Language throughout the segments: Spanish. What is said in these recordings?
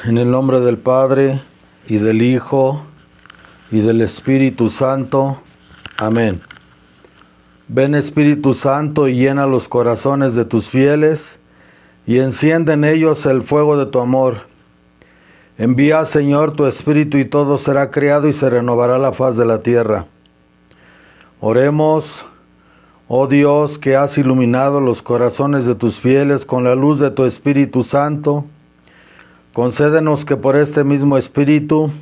En el nombre del Padre, y del Hijo, y del Espíritu Santo. Amén. Ven Espíritu Santo y llena los corazones de tus fieles, y enciende en ellos el fuego de tu amor. Envía, Señor, tu Espíritu, y todo será creado, y se renovará la faz de la tierra. Oremos, oh Dios, que has iluminado los corazones de tus fieles con la luz de tu Espíritu Santo. Concédenos que por este mismo Espíritu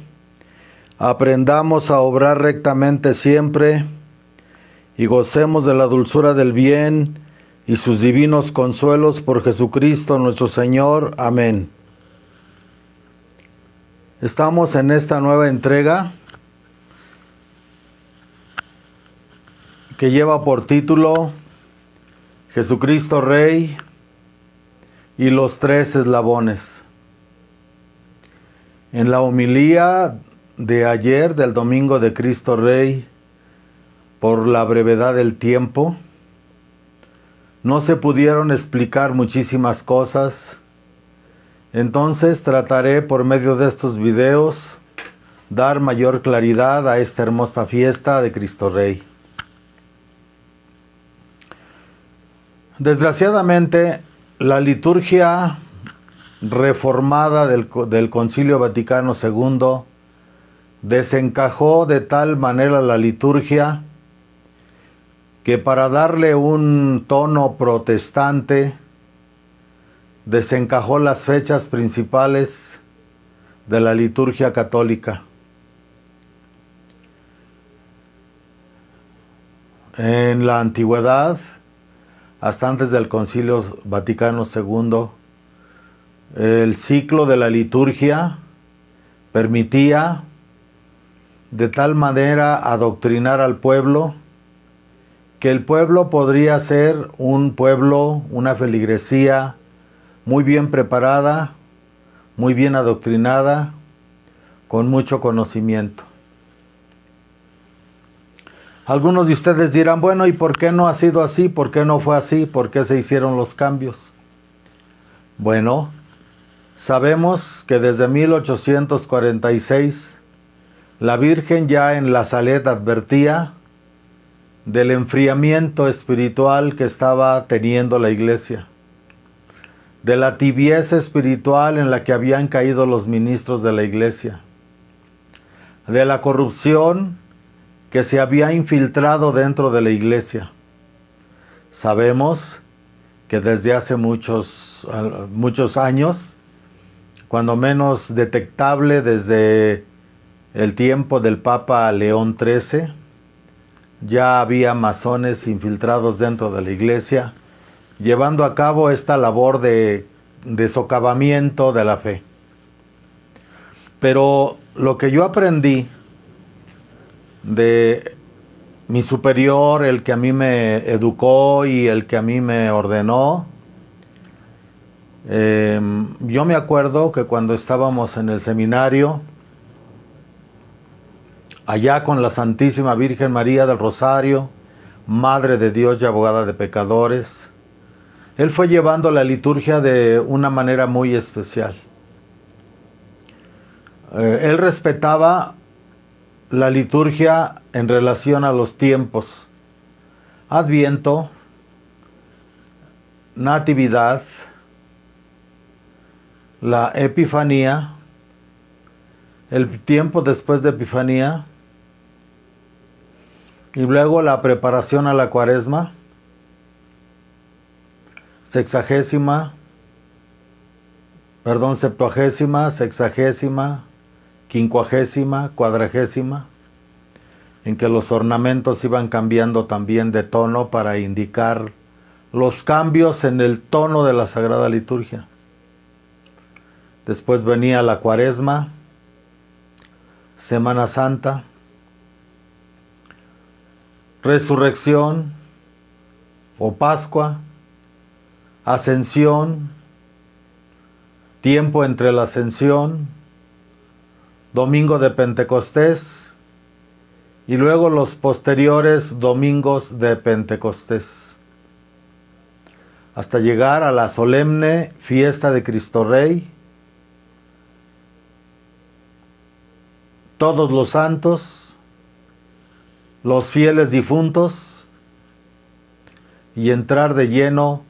aprendamos a obrar rectamente siempre y gocemos de la dulzura del bien y sus divinos consuelos por Jesucristo nuestro Señor. Amén. Estamos en esta nueva entrega que lleva por título Jesucristo Rey y los tres eslabones. En la homilía de ayer, del Domingo de Cristo Rey, por la brevedad del tiempo, no se pudieron explicar muchísimas cosas. Entonces trataré por medio de estos videos dar mayor claridad a esta hermosa fiesta de Cristo Rey. Desgraciadamente, la liturgia reformada del Concilio Vaticano II desencajó de tal manera la liturgia que para darle un tono protestante desencajó las fechas principales de la liturgia católica. En la antigüedad, hasta antes del Concilio Vaticano II, el ciclo de la liturgia permitía de tal manera adoctrinar al pueblo que el pueblo podría ser un pueblo, una feligresía muy bien preparada, muy bien adoctrinada, con mucho conocimiento. Algunos de ustedes dirán, bueno, ¿y por qué no ha sido así? ¿Por qué no fue así? ¿Por qué se hicieron los cambios? Bueno, sabemos que desde 1846 la Virgen ya en la Salet advertía del enfriamiento espiritual que estaba teniendo la Iglesia, de la tibieza espiritual en la que habían caído los ministros de la Iglesia, de la corrupción que se había infiltrado dentro de la Iglesia. Sabemos que desde hace muchos años, cuando menos detectable desde el tiempo del Papa León XIII, ya había masones infiltrados dentro de la Iglesia, llevando a cabo esta labor de socavamiento de la fe. Pero lo que yo aprendí de mi superior, el que a mí me educó y el que a mí me ordenó, yo me acuerdo que cuando estábamos en el seminario, allá con la Santísima Virgen María del Rosario, Madre de Dios y abogada de pecadores, él fue llevando la liturgia de una manera muy especial. Él respetaba la liturgia en relación a los tiempos: Adviento, Natividad, la Epifanía, el tiempo después de Epifanía, y luego la preparación a la Cuaresma, septuagésima, sexagésima, quincuagésima, cuadragésima, en que los ornamentos iban cambiando también de tono para indicar los cambios en el tono de la Sagrada Liturgia. Después venía la Cuaresma, Semana Santa, Resurrección o Pascua, Ascensión, tiempo entre la Ascensión, Domingo de Pentecostés y luego los posteriores domingos de Pentecostés, hasta llegar a la solemne fiesta de Cristo Rey, todos los santos, los fieles difuntos y entrar de lleno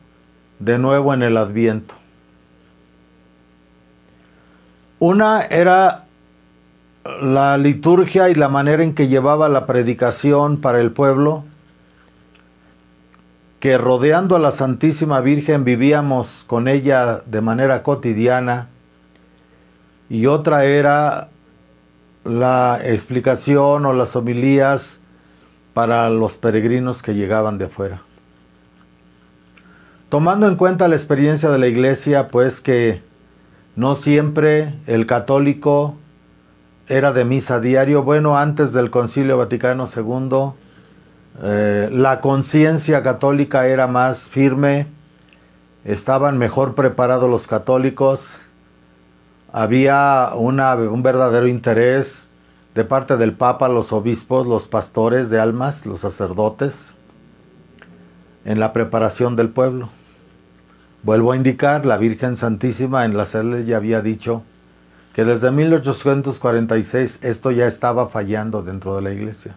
de nuevo en el Adviento. Una era la liturgia y la manera en que llevaba la predicación para el pueblo, que rodeando a la Santísima Virgen vivíamos con ella de manera cotidiana, y otra era la explicación o las homilías para los peregrinos que llegaban de afuera. Tomando en cuenta la experiencia de la Iglesia, pues que no siempre el católico era de misa diario. Bueno, antes del Concilio Vaticano II, la conciencia católica era más firme, estaban mejor preparados los católicos, había un verdadero interés de parte del Papa, los obispos, los pastores de almas, los sacerdotes, en la preparación del pueblo. Vuelvo a indicar, la Virgen Santísima en la cele ya había dicho que desde 1846 esto ya estaba fallando dentro de la Iglesia,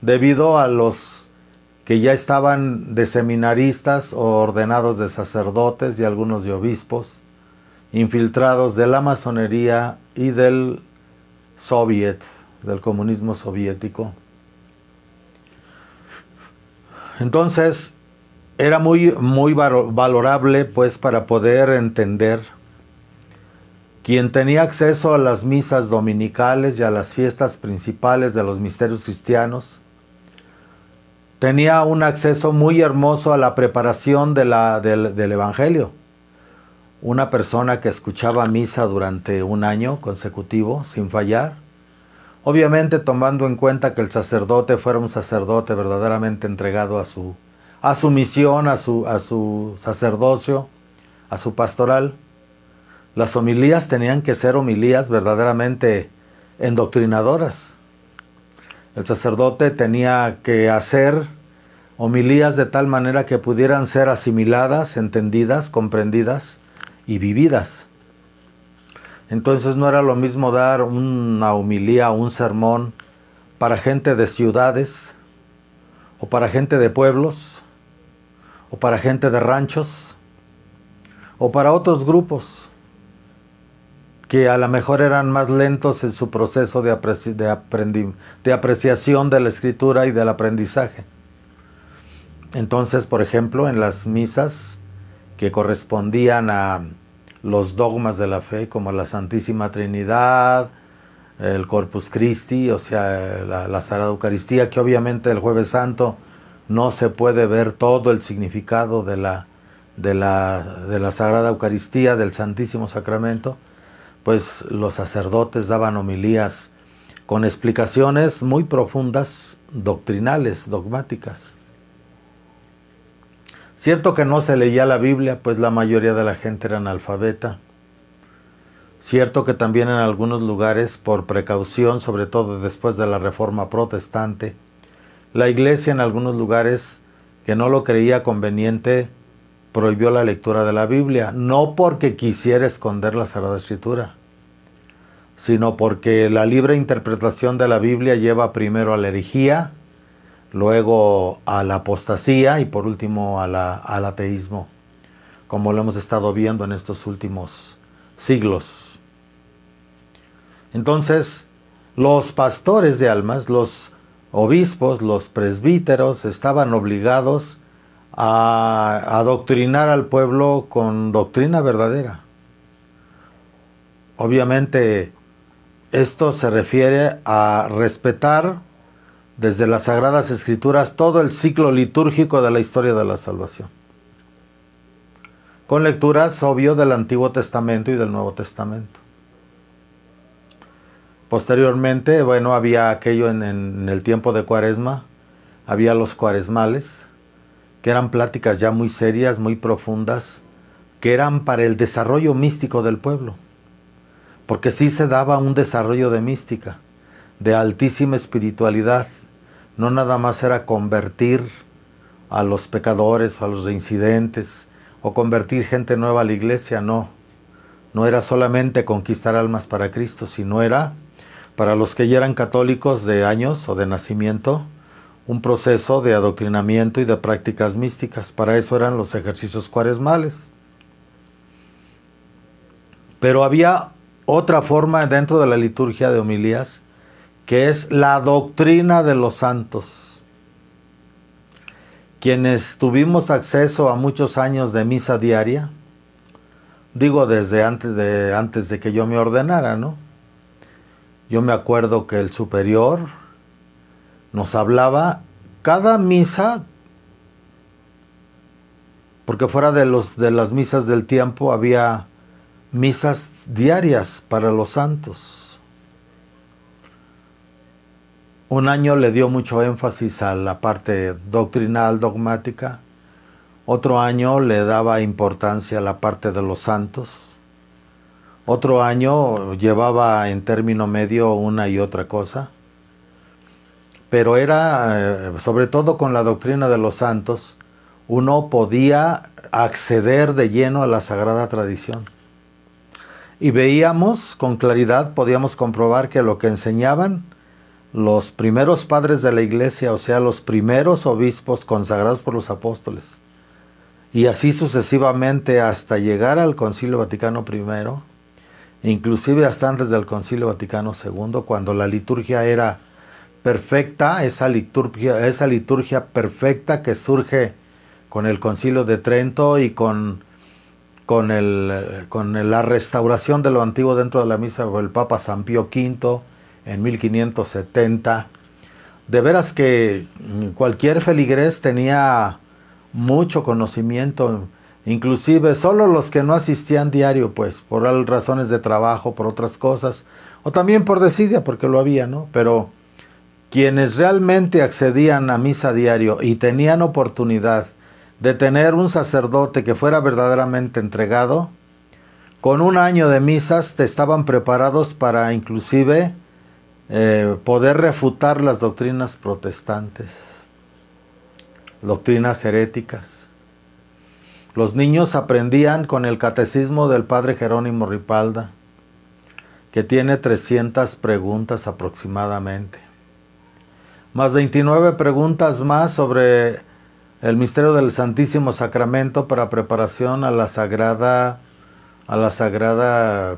debido a los que ya estaban de seminaristas o ordenados de sacerdotes y algunos de obispos, infiltrados de la masonería y del soviet, del comunismo soviético. Entonces, era muy valorable, pues, para poder entender. Quien tenía acceso a las misas dominicales y a las fiestas principales de los misterios cristianos, tenía un acceso muy hermoso a la preparación del Evangelio. Una persona que escuchaba misa durante un año consecutivo, sin fallar, obviamente tomando en cuenta que el sacerdote fuera un sacerdote verdaderamente entregado a su misión, a su sacerdocio, a su pastoral. Las homilías tenían que ser homilías verdaderamente endoctrinadoras. El sacerdote tenía que hacer homilías de tal manera que pudieran ser asimiladas, entendidas, comprendidas y vividas. Entonces no era lo mismo dar una homilía o un sermón para gente de ciudades, o para gente de pueblos, o para gente de ranchos, o para otros grupos que a lo mejor eran más lentos en su proceso de apreciación de la escritura y del aprendizaje. Entonces, por ejemplo, en las misas que correspondían a los dogmas de la fe, como la Santísima Trinidad, el Corpus Christi, o sea, la Sagrada Eucaristía, que obviamente el Jueves Santo no se puede ver todo el significado de la Sagrada Eucaristía, del Santísimo Sacramento, pues los sacerdotes daban homilías con explicaciones muy profundas, doctrinales, dogmáticas. Cierto que no se leía la Biblia, pues la mayoría de la gente era analfabeta. Cierto que también en algunos lugares, por precaución, sobre todo después de la Reforma Protestante, la Iglesia en algunos lugares que no lo creía conveniente prohibió la lectura de la Biblia, no porque quisiera esconder la Sagrada Escritura, sino porque la libre interpretación de la Biblia lleva primero a la herejía, luego a la apostasía y por último al ateísmo, como lo hemos estado viendo en estos últimos siglos. Entonces, los pastores de almas, los obispos, los presbíteros, estaban obligados a adoctrinar al pueblo con doctrina verdadera. Obviamente, esto se refiere a respetar desde las Sagradas Escrituras todo el ciclo litúrgico de la historia de la salvación, con lecturas, obvio, del Antiguo Testamento y del Nuevo Testamento. Posteriormente, bueno, había aquello en el tiempo de Cuaresma, había los cuaresmales, que eran pláticas ya muy serias, muy profundas, que eran para el desarrollo místico del pueblo, porque sí se daba un desarrollo de mística, de altísima espiritualidad. No nada más era convertir a los pecadores o a los reincidentes, o convertir gente nueva a la iglesia, no. No era solamente conquistar almas para Cristo, sino era para los que ya eran católicos de años o de nacimiento, un proceso de adoctrinamiento y de prácticas místicas. Para eso eran los ejercicios cuaresmales. Pero había otra forma dentro de la liturgia de homilías, que es la doctrina de los santos. Quienes tuvimos acceso a muchos años de misa diaria, digo desde antes de que yo me ordenara, ¿no? Yo me acuerdo que el superior nos hablaba cada misa, porque fuera de las misas del tiempo había misas diarias para los santos. Un año le dio mucho énfasis a la parte doctrinal, dogmática. Otro año le daba importancia a la parte de los santos. Otro año llevaba en término medio una y otra cosa. Pero era, sobre todo con la doctrina de los santos, uno podía acceder de lleno a la sagrada tradición. Y veíamos con claridad, podíamos comprobar que lo que enseñaban los primeros padres de la Iglesia, o sea, los primeros obispos consagrados por los apóstoles, y así sucesivamente hasta llegar al Concilio Vaticano I, inclusive hasta antes del Concilio Vaticano II, cuando la liturgia era perfecta, esa liturgia perfecta que surge con el Concilio de Trento y con la restauración de lo antiguo dentro de la misa por el Papa San Pío V en 1570. De veras que cualquier feligrés tenía mucho conocimiento, inclusive solo los que no asistían diario, pues por razones de trabajo, por otras cosas, o también por desidia, porque lo había, ¿no? Pero quienes realmente accedían a misa diario y tenían oportunidad de tener un sacerdote que fuera verdaderamente entregado, con un año de misas estaban preparados para inclusive poder refutar las doctrinas protestantes, doctrinas heréticas. Los niños aprendían con el catecismo del padre Jerónimo Ripalda, que tiene 300 preguntas aproximadamente, más 29 preguntas más sobre el misterio del Santísimo Sacramento para preparación a la Sagrada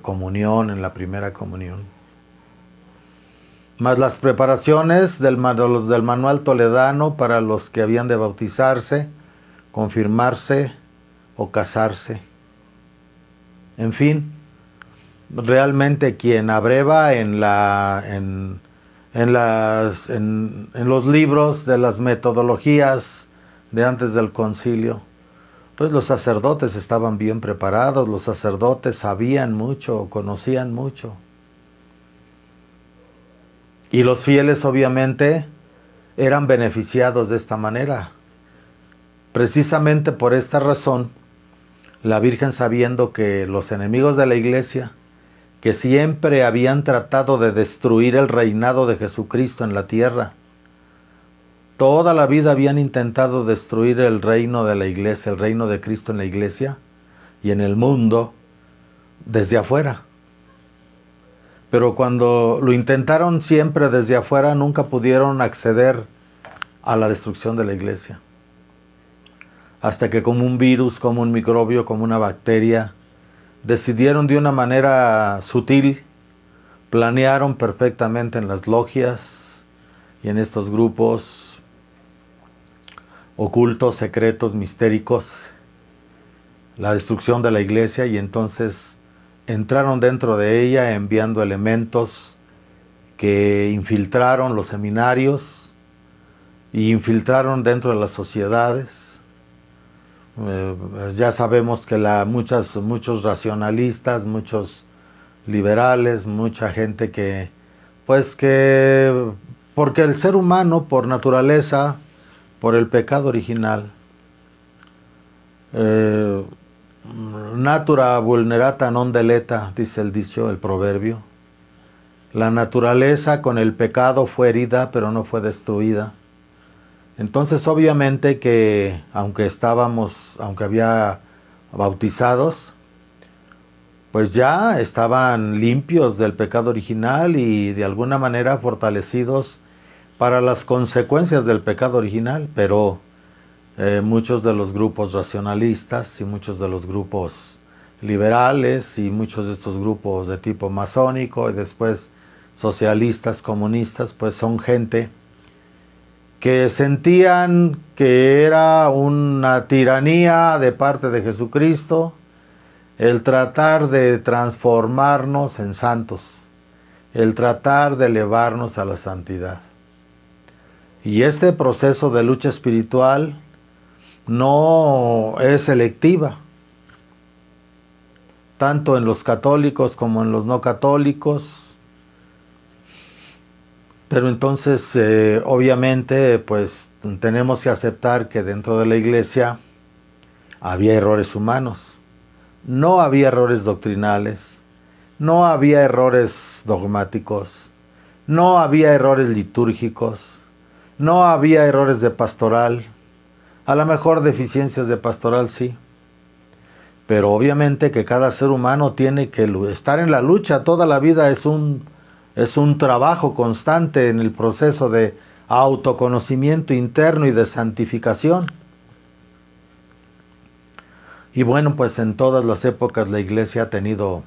Comunión, en la primera comunión. Más las preparaciones del manual toledano para los que habían de bautizarse, confirmarse o casarse. En fin, realmente quien abreva en los libros de las metodologías de antes del concilio, pues los sacerdotes estaban bien preparados, los sacerdotes sabían mucho, conocían mucho. Y los fieles obviamente eran beneficiados de esta manera. Precisamente por esta razón, la Virgen, sabiendo que los enemigos de la Iglesia, que siempre habían tratado de destruir el reinado de Jesucristo en la tierra, toda la vida habían intentado destruir el reino de la Iglesia, el reino de Cristo en la Iglesia y en el mundo desde afuera. Pero cuando lo intentaron siempre desde afuera, nunca pudieron acceder a la destrucción de la Iglesia. Hasta que como un virus, como un microbio, como una bacteria, decidieron de una manera sutil, planearon perfectamente en las logias y en estos grupos ocultos, secretos, mistéricos, la destrucción de la Iglesia, y entonces entraron dentro de ella enviando elementos que infiltraron los seminarios y infiltraron dentro de las sociedades. Ya sabemos que muchos racionalistas, muchos liberales, mucha gente porque el ser humano por naturaleza, por el pecado original, natura vulnerata non deleta, dice el dicho, el proverbio. La naturaleza con el pecado fue herida, pero no fue destruida. Entonces, obviamente que aunque había bautizados, pues ya estaban limpios del pecado original y de alguna manera fortalecidos para las consecuencias del pecado original, pero muchos de los grupos racionalistas y muchos de los grupos liberales y muchos de estos grupos de tipo masónico y después socialistas, comunistas, pues son gente que sentían que era una tiranía de parte de Jesucristo el tratar de transformarnos en santos, el tratar de elevarnos a la santidad. Y este proceso de lucha espiritual no es selectiva, tanto en los católicos como en los no católicos. Pero entonces, obviamente, pues tenemos que aceptar que dentro de la Iglesia había errores humanos. No había errores doctrinales, no había errores dogmáticos, no había errores litúrgicos, no había errores de pastoral, a lo mejor deficiencias de pastoral sí, pero obviamente que cada ser humano tiene que estar en la lucha, toda la vida es un trabajo constante en el proceso de autoconocimiento interno y de santificación. Y bueno, pues en todas las épocas la Iglesia ha tenido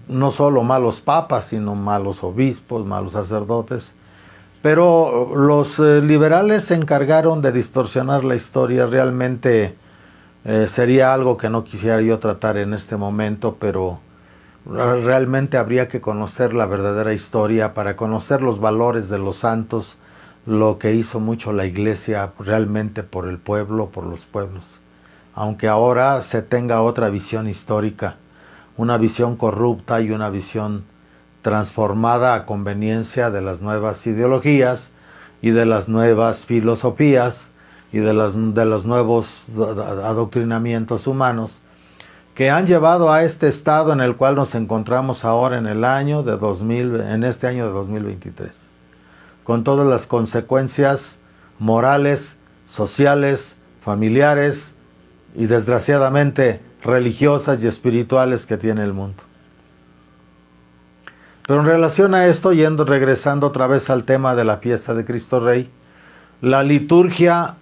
no solo malos papas, sino malos obispos, malos sacerdotes. Pero los liberales se encargaron de distorsionar la historia. Realmente sería algo que no quisiera yo tratar en este momento, pero realmente habría que conocer la verdadera historia para conocer los valores de los santos, lo que hizo mucho la Iglesia realmente por el pueblo, por los pueblos. Aunque ahora se tenga otra visión histórica, una visión corrupta y una visión transformada a conveniencia de las nuevas ideologías y de las nuevas filosofías y de los nuevos adoctrinamientos humanos que han llevado a este estado en el cual nos encontramos ahora en este año de 2023, con todas las consecuencias morales, sociales, familiares y desgraciadamente religiosas y espirituales que tiene el mundo. Pero en relación a esto, regresando otra vez al tema de la fiesta de Cristo Rey, la liturgia,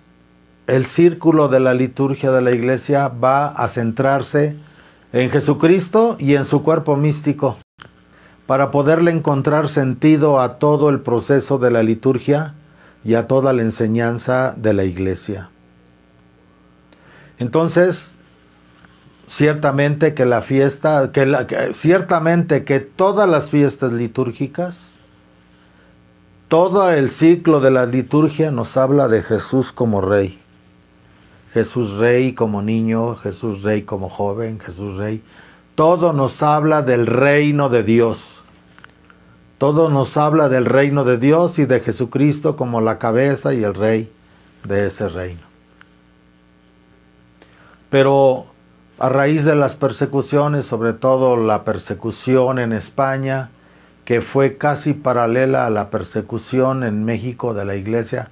el círculo de la liturgia de la Iglesia va a centrarse en Jesucristo y en su cuerpo místico, para poderle encontrar sentido a todo el proceso de la liturgia y a toda la enseñanza de la Iglesia. Entonces, ciertamente que ciertamente que todas las fiestas litúrgicas, todo el ciclo de la liturgia nos habla de Jesús como Rey. Jesús Rey como niño, Jesús Rey como joven, Jesús Rey. Todo nos habla del reino de Dios. Todo nos habla del reino de Dios y de Jesucristo como la cabeza y el Rey de ese reino. Pero a raíz de las persecuciones, sobre todo la persecución en España, que fue casi paralela a la persecución en México de la Iglesia,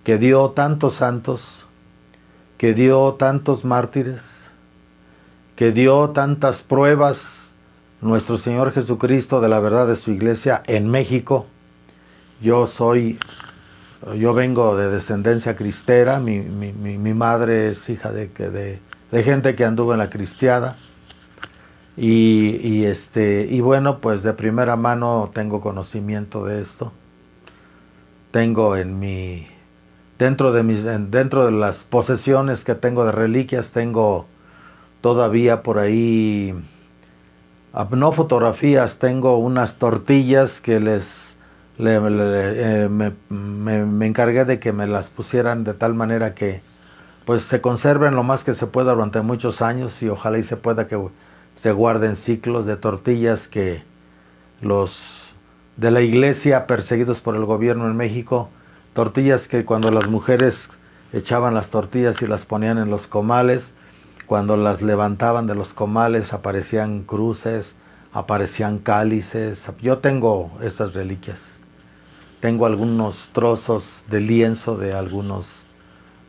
que dio tantos santos, que dio tantos mártires, que dio tantas pruebas, nuestro Señor Jesucristo de la verdad de su Iglesia en México. Yo vengo de descendencia cristera, mi madre es hija de gente que anduvo en la cristiada y bueno, pues de primera mano tengo conocimiento de esto. Tengo dentro de las posesiones que tengo de reliquias, tengo todavía por ahí, no fotografías, tengo unas tortillas que me encargué de que me las pusieran de tal manera que pues se conserven lo más que se pueda durante muchos años, y ojalá y se pueda que se guarden ciclos de tortillas que los de la Iglesia perseguidos por el gobierno en México, tortillas que cuando las mujeres echaban las tortillas y las ponían en los comales, cuando las levantaban de los comales aparecían cruces, aparecían cálices. Yo tengo esas reliquias, tengo algunos trozos de lienzo de algunos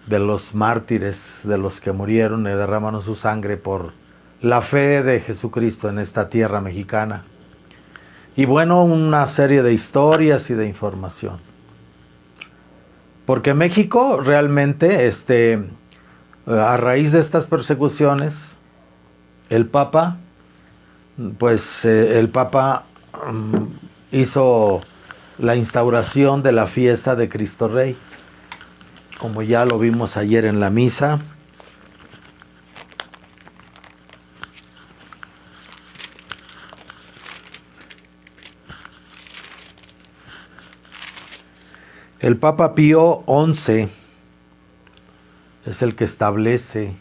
de los mártires, de los que murieron y derramaron su sangre por la fe de Jesucristo en esta tierra mexicana. Y bueno, una serie de historias y de información. Porque México realmente, a raíz de estas persecuciones, el Papa hizo la instauración de la fiesta de Cristo Rey, como ya lo vimos ayer en la misa. El Papa Pío XI es el que establece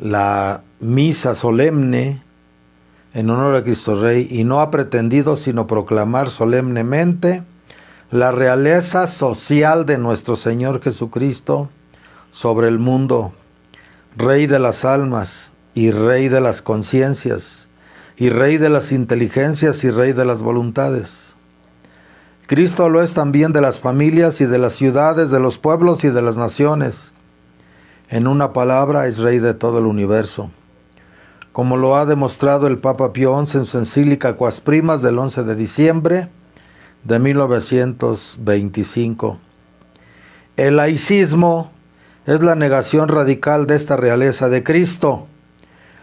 la misa solemne en honor a Cristo Rey y no ha pretendido sino proclamar solemnemente la realeza social de nuestro Señor Jesucristo sobre el mundo, Rey de las almas y Rey de las conciencias y Rey de las inteligencias y Rey de las voluntades. Cristo lo es también de las familias y de las ciudades, de los pueblos y de las naciones. En una palabra, es Rey de todo el universo, como lo ha demostrado el Papa Pío XI en su encíclica Quas Primas del 11 de diciembre de 1925. El laicismo es la negación radical de esta realeza de Cristo.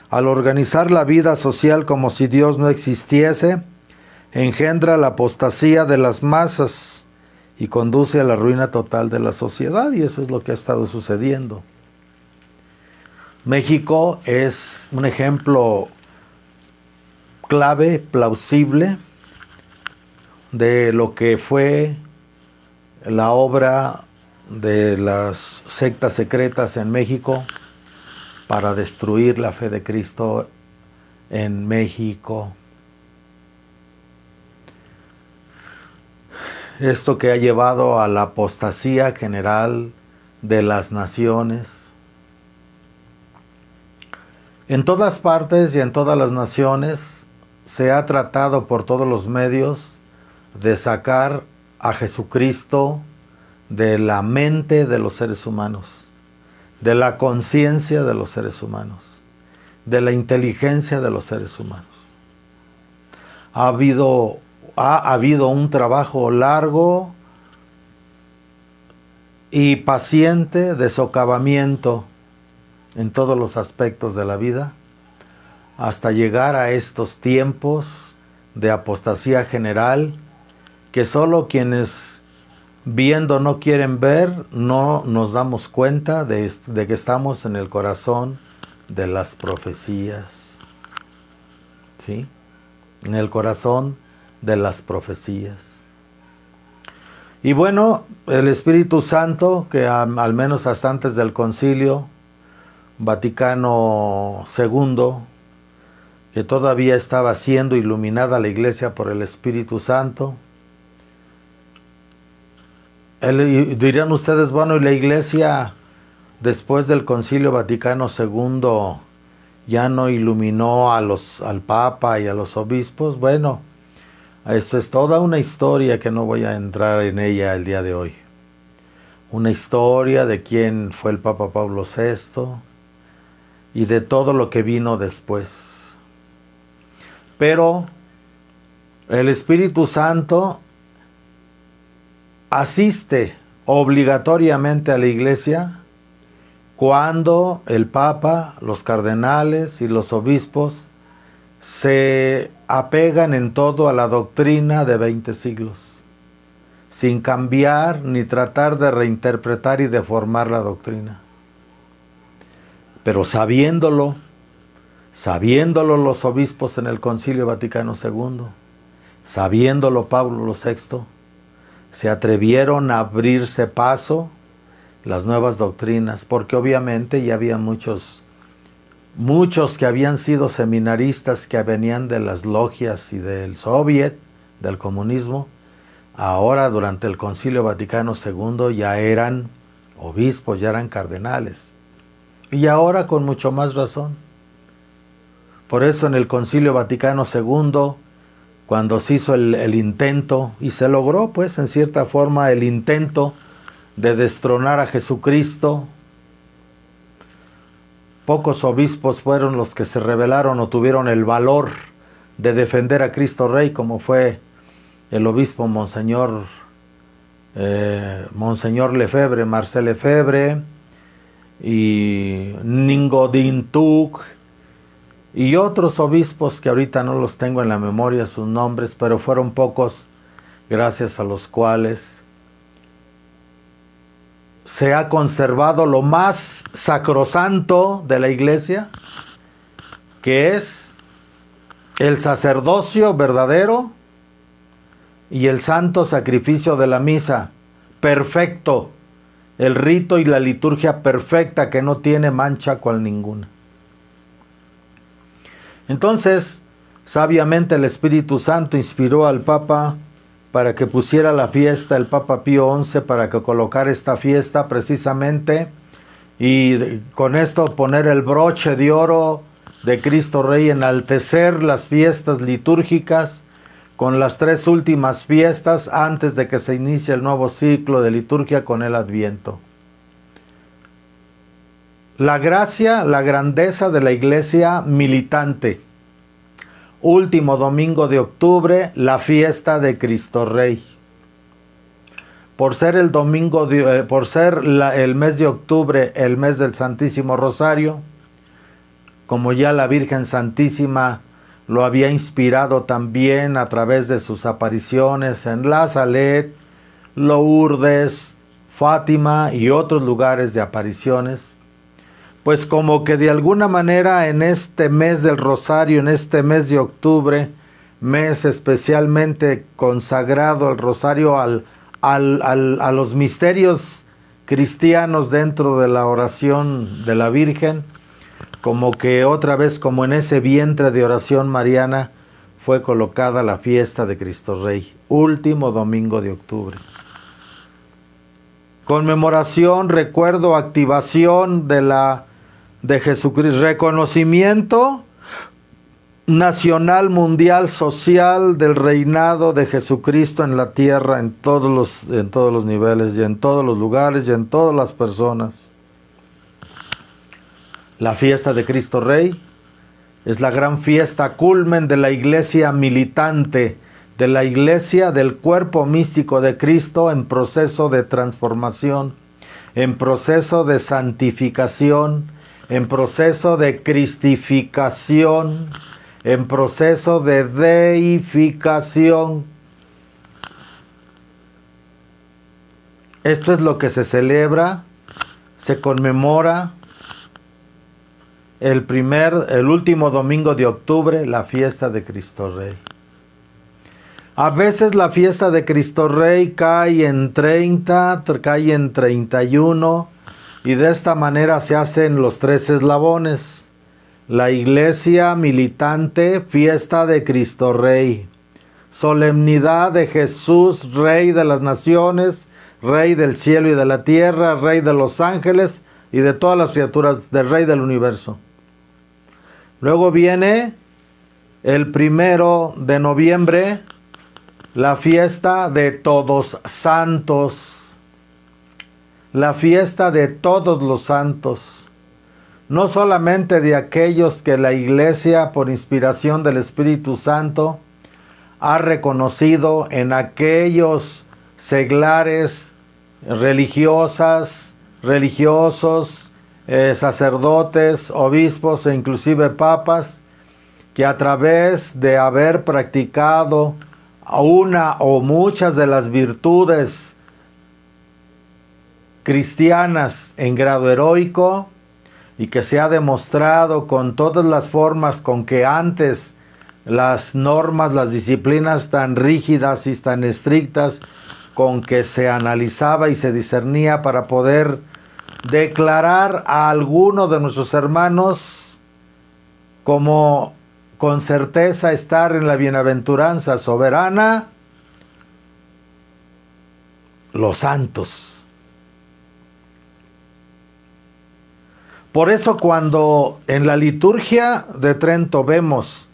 Al organizar la vida social como si Dios no existiese, engendra la apostasía de las masas y conduce a la ruina total de la sociedad, y eso es lo que ha estado sucediendo. México es un ejemplo clave, plausible, de lo que fue la obra de las sectas secretas en México para destruir la fe de Cristo en México. Esto que ha llevado a la apostasía general de las naciones. En todas partes y en todas las naciones se ha tratado por todos los medios de sacar a Jesucristo de la mente de los seres humanos, de la conciencia de los seres humanos, de la inteligencia de los seres humanos. Ha habido un trabajo largo y paciente de socavamiento en todos los aspectos de la vida, hasta llegar a estos tiempos de apostasía general, que solo quienes viendo no quieren ver, no nos damos cuenta de que estamos en el corazón de las profecías. ¿Sí? En el corazón de las profecías. Y bueno, el Espíritu Santo, que al menos hasta antes del Concilio Vaticano II, que todavía estaba siendo iluminada la Iglesia por el Espíritu Santo, dirían ustedes, bueno, ¿y la Iglesia después del Concilio Vaticano II ya no iluminó al Papa y a los obispos? Bueno, esto es toda una historia que no voy a entrar en ella el día de hoy. Una historia de quién fue el Papa Pablo VI y de todo lo que vino después. Pero el Espíritu Santo asiste obligatoriamente a la Iglesia cuando el Papa, los cardenales y los obispos se apegan en todo a la doctrina de 20 siglos, sin cambiar ni tratar de reinterpretar y deformar la doctrina. Pero sabiéndolo los obispos en el Concilio Vaticano II, sabiéndolo Pablo VI, se atrevieron a abrirse paso las nuevas doctrinas, porque obviamente ya había muchos que habían sido seminaristas que venían de las logias y del soviet, del comunismo. Ahora durante el Concilio Vaticano II ya eran obispos, ya eran cardenales, y ahora con mucho más razón. Por eso en el Concilio Vaticano II, cuando se hizo el intento, y se logró pues en cierta forma el intento de destronar a Jesucristo, pocos obispos fueron los que se rebelaron o tuvieron el valor de defender a Cristo Rey, como fue el obispo Monseñor Lefebvre, Marcel Lefebvre, y Ningodintuk, y otros obispos que ahorita no los tengo en la memoria sus nombres, pero fueron pocos, gracias a los cuales se ha conservado lo más sacrosanto de la Iglesia, que es el sacerdocio verdadero y el santo sacrificio de la misa, perfecto, el rito y la liturgia perfecta, que no tiene mancha cual ninguna. Entonces, sabiamente el Espíritu Santo inspiró al Papa para que pusiera la fiesta, el Papa Pío XI, para que colocara esta fiesta precisamente, y con esto poner el broche de oro de Cristo Rey, enaltecer las fiestas litúrgicas con las 3 últimas fiestas antes de que se inicie el nuevo ciclo de liturgia con el Adviento. La gracia, la grandeza de la Iglesia militante. Último domingo de octubre, la fiesta de Cristo Rey. Por ser el mes de octubre, el mes del Santísimo Rosario, como ya la Virgen Santísima lo había inspirado también a través de sus apariciones en La Salet, Lourdes, Fátima y otros lugares de apariciones, pues como que de alguna manera en este mes del Rosario, en este mes de octubre, mes especialmente consagrado al Rosario, a los misterios cristianos dentro de la oración de la Virgen, como que otra vez, como en ese vientre de oración mariana, fue colocada la fiesta de Cristo Rey, último domingo de octubre. Conmemoración, recuerdo, activación de Jesucristo, reconocimiento nacional, mundial, social del reinado de Jesucristo en la tierra, en todos los niveles y en todos los lugares y en todas las personas. La fiesta de Cristo Rey es la gran fiesta culmen de la Iglesia militante, de la Iglesia del cuerpo místico de Cristo en proceso de transformación, en proceso de santificación, en proceso de cristificación, en proceso de deificación. Esto es lo que se celebra, se conmemora el último domingo de octubre, la fiesta de Cristo Rey. A veces la fiesta de Cristo Rey cae en 30, cae en 31, y de esta manera se hacen los 3 eslabones. La Iglesia militante, fiesta de Cristo Rey. Solemnidad de Jesús, Rey de las naciones, Rey del cielo y de la tierra, Rey de los ángeles y de todas las criaturas, del Rey del universo. Luego viene el 1 de noviembre, la fiesta de Todos Santos. La fiesta de todos los santos, no solamente de aquellos que la Iglesia, por inspiración del Espíritu Santo, ha reconocido en aquellos seglares religiosas, religiosos, sacerdotes, obispos e inclusive papas, que a través de haber practicado una o muchas de las virtudes cristianas en grado heroico, y que se ha demostrado con todas las formas con que antes las normas, las disciplinas tan rígidas y tan estrictas con que se analizaba y se discernía para poder declarar a alguno de nuestros hermanos como con certeza estar en la bienaventuranza soberana, los santos. Por eso cuando en la liturgia de Trento vemos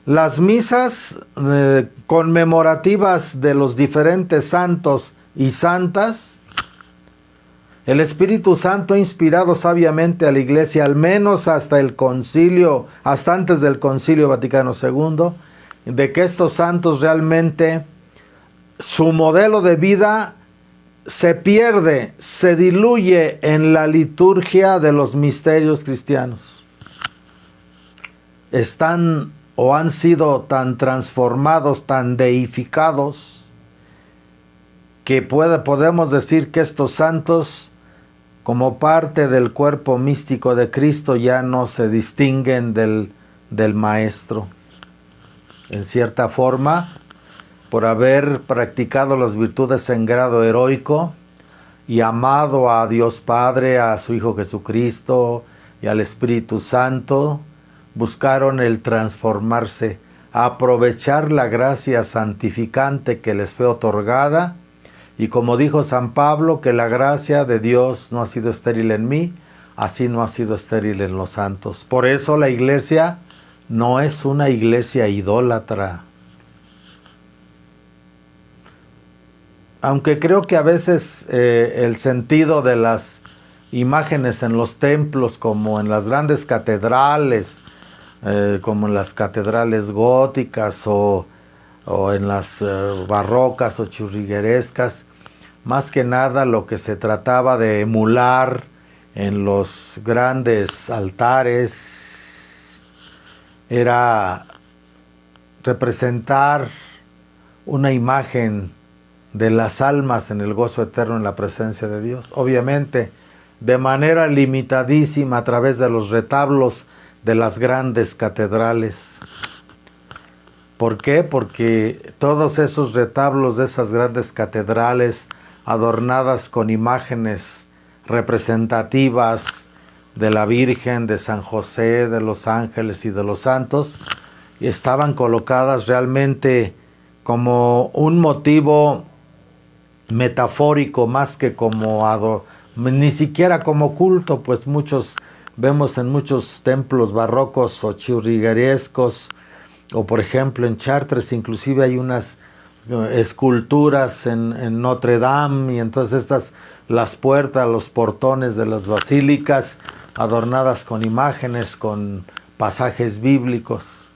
las misas conmemorativas de los diferentes santos y santas, El Espíritu Santo ha inspirado sabiamente a la Iglesia, al menos hasta antes del Concilio Vaticano II, de que estos santos realmente, su modelo de vida se pierde, se diluye en la liturgia de los misterios cristianos. Están o han sido tan transformados, tan deificados, que podemos decir que estos santos, como parte del cuerpo místico de Cristo, ya no se distinguen del Maestro. En cierta forma, por haber practicado las virtudes en grado heroico y amado a Dios Padre, a su Hijo Jesucristo y al Espíritu Santo, buscaron el transformarse, aprovechar la gracia santificante que les fue otorgada, y como dijo San Pablo, que la gracia de Dios no ha sido estéril en mí, así no ha sido estéril en los santos. Por eso la Iglesia no es una iglesia idólatra. Aunque creo que a veces el sentido de las imágenes en los templos, como en las grandes catedrales, como en las catedrales góticas o en las barrocas o churriguerescas, más que nada lo que se trataba de emular en los grandes altares era representar una imagen de las almas en el gozo eterno en la presencia de Dios. Obviamente, de manera limitadísima a través de los retablos de las grandes catedrales. ¿Por qué? Porque todos esos retablos de esas grandes catedrales, adornadas con imágenes representativas de la Virgen, de San José, de los ángeles y de los santos, estaban colocadas realmente como un motivo metafórico, más que como ni siquiera como culto, pues vemos en muchos templos barrocos o churriguerescos, o por ejemplo en Chartres inclusive hay unas esculturas en Notre Dame, y entonces las puertas, los portones de las basílicas adornadas con imágenes, con pasajes bíblicos.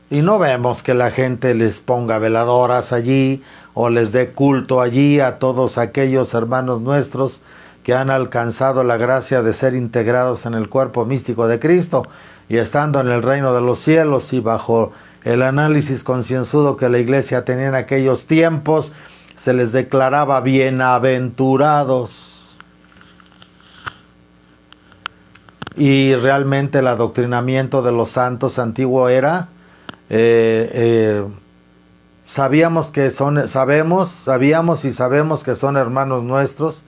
Y no vemos que la gente les ponga veladoras allí o les dé culto allí a todos aquellos hermanos nuestros que han alcanzado la gracia de ser integrados en el cuerpo místico de Cristo, y estando en el reino de los cielos y bajo el análisis concienzudo que la Iglesia tenía en aquellos tiempos, se les declaraba bienaventurados. Y realmente el adoctrinamiento de los santos antiguo era sabíamos y sabemos que son hermanos nuestros,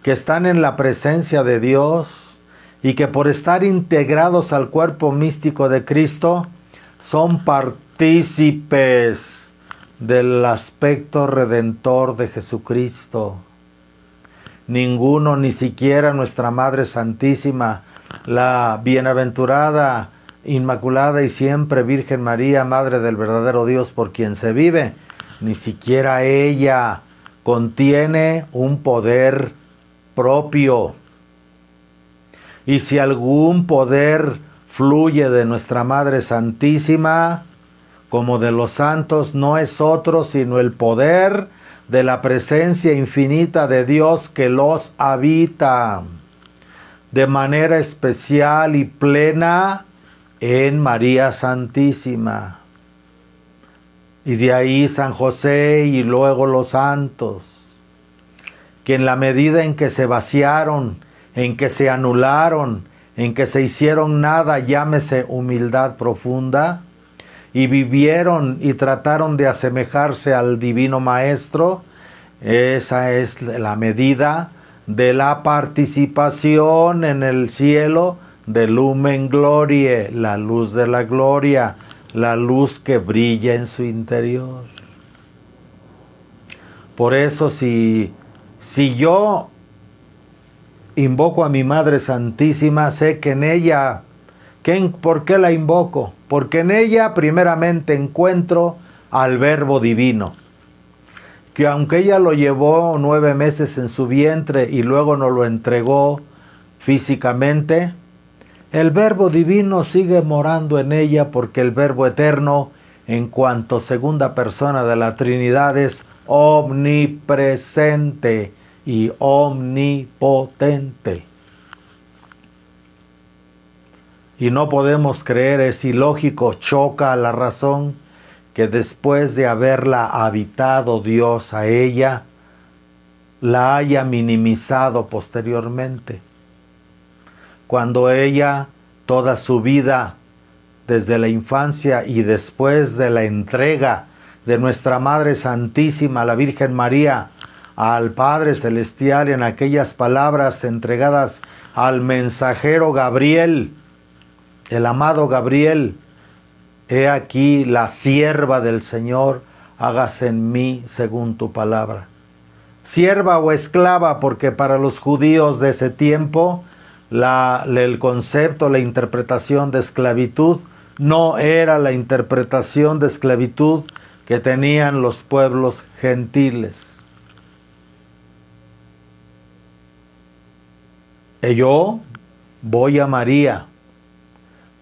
que están en la presencia de Dios y que por estar integrados al cuerpo místico de Cristo son partícipes del aspecto redentor de Jesucristo. Ninguno, ni siquiera nuestra Madre Santísima, la bienaventurada, Inmaculada y siempre Virgen María, Madre del verdadero Dios por quien se vive, ni siquiera ella contiene un poder propio. Y si algún poder fluye de nuestra Madre Santísima, como de los santos, no es otro sino el poder de la presencia infinita de Dios que los habita de manera especial y plena en María Santísima. Y de ahí San José y luego los santos, que en la medida en que se vaciaron, en que se anularon, en que se hicieron nada, llámese humildad profunda, y vivieron y trataron de asemejarse al Divino Maestro, esa es la medida de la participación en el cielo de Lumen Gloriae, la luz de la gloria, la luz que brilla en su interior. Por eso si yo invoco a mi Madre Santísima, sé que en ella, ¿por qué la invoco? Porque en ella primeramente encuentro al Verbo Divino, que aunque ella lo llevó 9 meses en su vientre y luego nos lo entregó físicamente, el Verbo divino sigue morando en ella, porque el Verbo eterno, en cuanto segunda persona de la Trinidad, es omnipresente y omnipotente. Y no podemos creer, es ilógico, choca a la razón, que después de haberla habitado Dios a ella, la haya minimizado posteriormente. Cuando ella, toda su vida, desde la infancia y después de la entrega de nuestra Madre Santísima, la Virgen María, al Padre Celestial, en aquellas palabras entregadas al mensajero Gabriel, el amado Gabriel: he aquí la sierva del Señor, hágase en mí según tu palabra. Sierva o esclava, porque para los judíos de ese tiempo, el concepto, la interpretación de esclavitud no era la interpretación de esclavitud que tenían los pueblos gentiles. Yo voy a María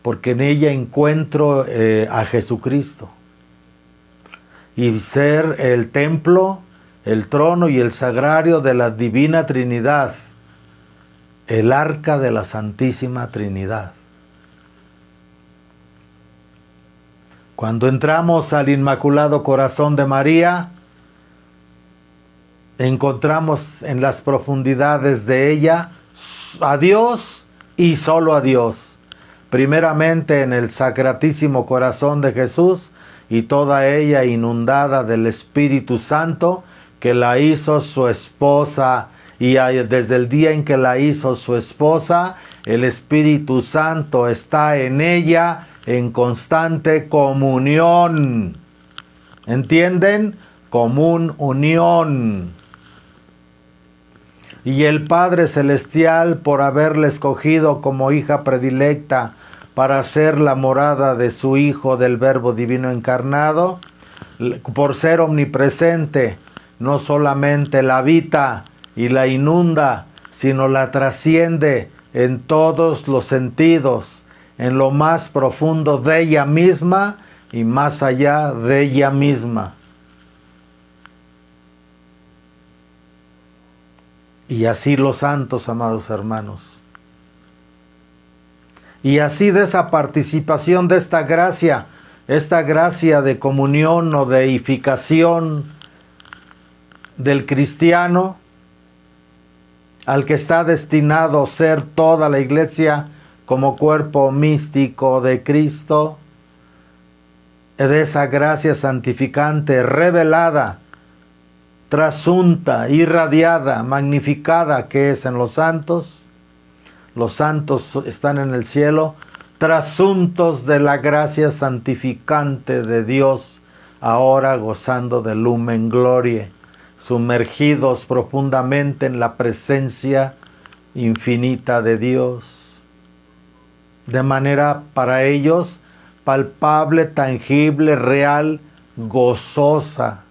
porque en ella encuentro a Jesucristo, y ser el templo, el trono y el sagrario de la Divina Trinidad, el arca de la Santísima Trinidad. Cuando entramos al Inmaculado Corazón de María, encontramos en las profundidades de ella a Dios y solo a Dios. Primeramente en el Sacratísimo Corazón de Jesús, y toda ella inundada del Espíritu Santo, que la hizo su esposa. Y desde el día en que la hizo su esposa, el Espíritu Santo está en ella en constante comunión. ¿Entienden? Común unión. Y el Padre Celestial, por haberla escogido como hija predilecta para ser la morada de su Hijo, del Verbo Divino encarnado, por ser omnipresente, no solamente la habita y la inunda, sino la trasciende en todos los sentidos, en lo más profundo de ella misma y más allá de ella misma. Y así los santos, amados hermanos. Y así de esa participación de esta gracia de comunión o deificación del cristiano, al que está destinado a ser toda la Iglesia como cuerpo místico de Cristo, de esa gracia santificante revelada, trasunta, irradiada, magnificada que es en los santos. Los santos están en el cielo, trasuntos de la gracia santificante de Dios, ahora gozando de lumen gloria, sumergidos profundamente en la presencia infinita de Dios, de manera para ellos palpable, tangible, real, gozosa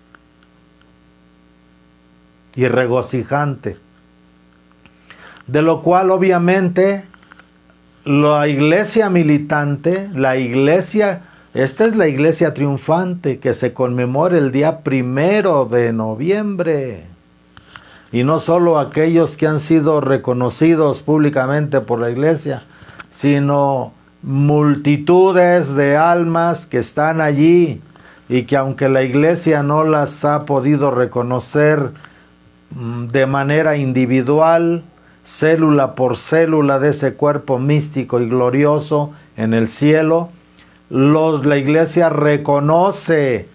y regocijante. De lo cual obviamente la iglesia militante, esta es la iglesia triunfante que se conmemora el día 1 de noviembre. Y no solo aquellos que han sido reconocidos públicamente por la iglesia, sino multitudes de almas que están allí y que aunque la iglesia no las ha podido reconocer de manera individual, célula por célula de ese cuerpo místico y glorioso en el cielo, la iglesia reconoce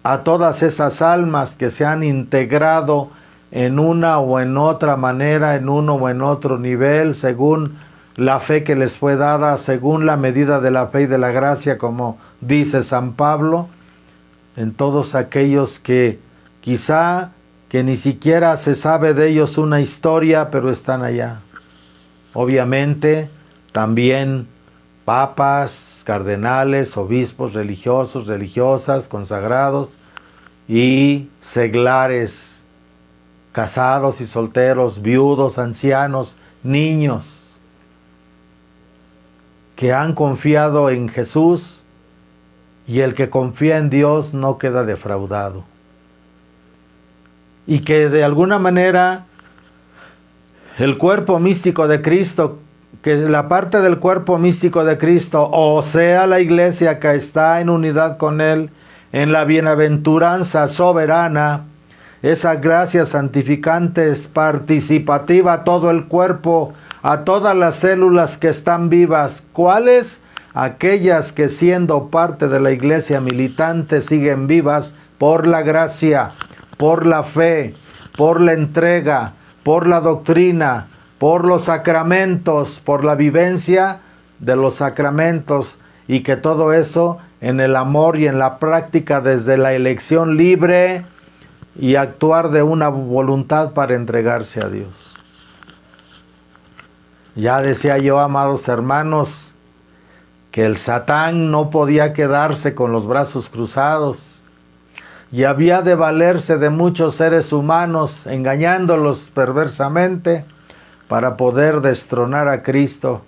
a todas esas almas que se han integrado en una o en otra manera, en uno o en otro nivel, según la fe que les fue dada, según la medida de la fe y de la gracia, como dice San Pablo, en todos aquellos que quizá que ni siquiera se sabe de ellos una historia, pero están allá. Obviamente, también papas, cardenales, obispos, religiosos, religiosas, consagrados, y seglares, casados y solteros, viudos, ancianos, niños, que han confiado en Jesús, y el que confía en Dios no queda defraudado. Y que de alguna manera el cuerpo místico de Cristo, que es la parte del cuerpo místico de Cristo, o sea la iglesia que está en unidad con Él, en la bienaventuranza soberana, esa gracia santificante es participativa a todo el cuerpo, a todas las células que están vivas. ¿Cuáles? Aquellas que siendo parte de la iglesia militante siguen vivas por la gracia, por la fe, por la entrega, por la doctrina, por los sacramentos, por la vivencia de los sacramentos, y que todo eso en el amor y en la práctica desde la elección libre y actuar de una voluntad para entregarse a Dios. Ya decía yo, amados hermanos, que el Satán no podía quedarse con los brazos cruzados y había de valerse de muchos seres humanos, engañándolos perversamente para poder destronar a Cristo,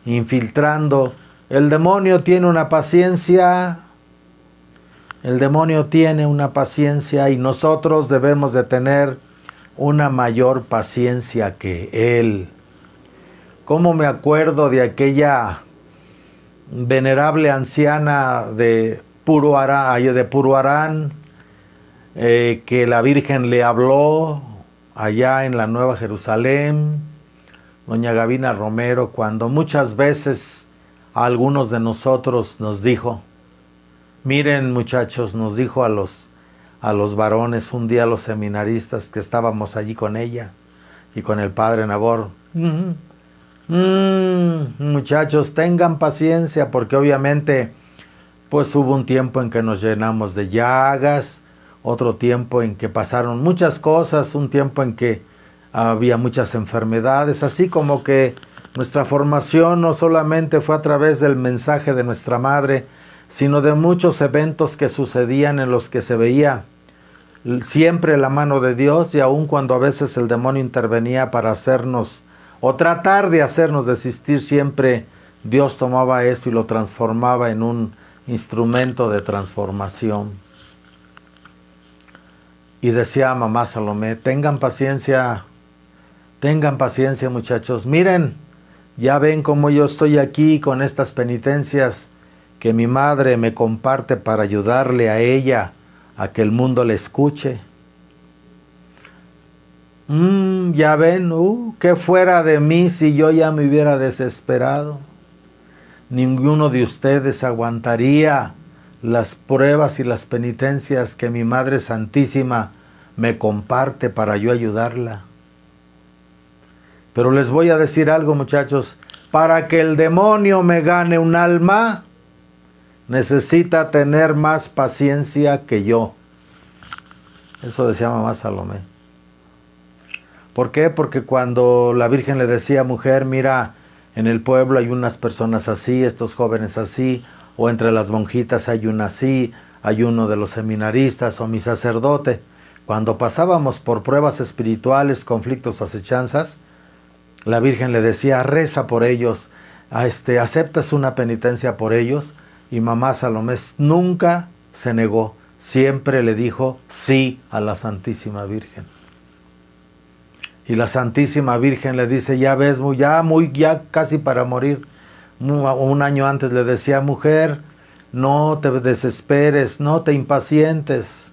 infiltrando. El demonio tiene una paciencia, y nosotros debemos de tener una mayor paciencia que Él. ¿Cómo me acuerdo de aquella venerable anciana de Puruarán, que la Virgen le habló allá en la Nueva Jerusalén, doña Gavina Romero, cuando muchas veces a algunos de nosotros nos dijo, miren muchachos, nos dijo a los varones un día, a los seminaristas que estábamos allí con ella y con el padre Nabor, muchachos, tengan paciencia, porque obviamente pues hubo un tiempo en que nos llenamos de llagas, otro tiempo en que pasaron muchas cosas, un tiempo en que había muchas enfermedades, así como que nuestra formación no solamente fue a través del mensaje de nuestra madre, sino de muchos eventos que sucedían en los que se veía siempre la mano de Dios, y aun cuando a veces el demonio intervenía para hacernos o tratar de hacernos desistir, siempre Dios tomaba eso y lo transformaba en un instrumento de transformación. Y decía mamá Salomé, tengan paciencia muchachos, miren, ya ven cómo yo estoy aquí con estas penitencias que mi madre me comparte para ayudarle a ella a que el mundo le escuche. Ya ven, que fuera de mí si yo ya me hubiera desesperado. Ninguno de ustedes aguantaría las pruebas y las penitencias que mi Madre Santísima me comparte para yo ayudarla. Pero les voy a decir algo, muchachos, para que el demonio me gane un alma, necesita tener más paciencia que yo. Eso decía mamá Salomé. ¿Por qué? Porque cuando la Virgen le decía, mujer, mira, en el pueblo hay unas personas así, estos jóvenes así, o entre las monjitas hay una así, hay uno de los seminaristas o mi sacerdote. Cuando pasábamos por pruebas espirituales, conflictos o acechanzas, la Virgen le decía, reza por ellos, aceptas una penitencia por ellos, y mamá Salomé nunca se negó, siempre le dijo sí a la Santísima Virgen. Y la Santísima Virgen le dice, ya ves, ya casi para morir, un año antes le decía, mujer, no te desesperes, no te impacientes,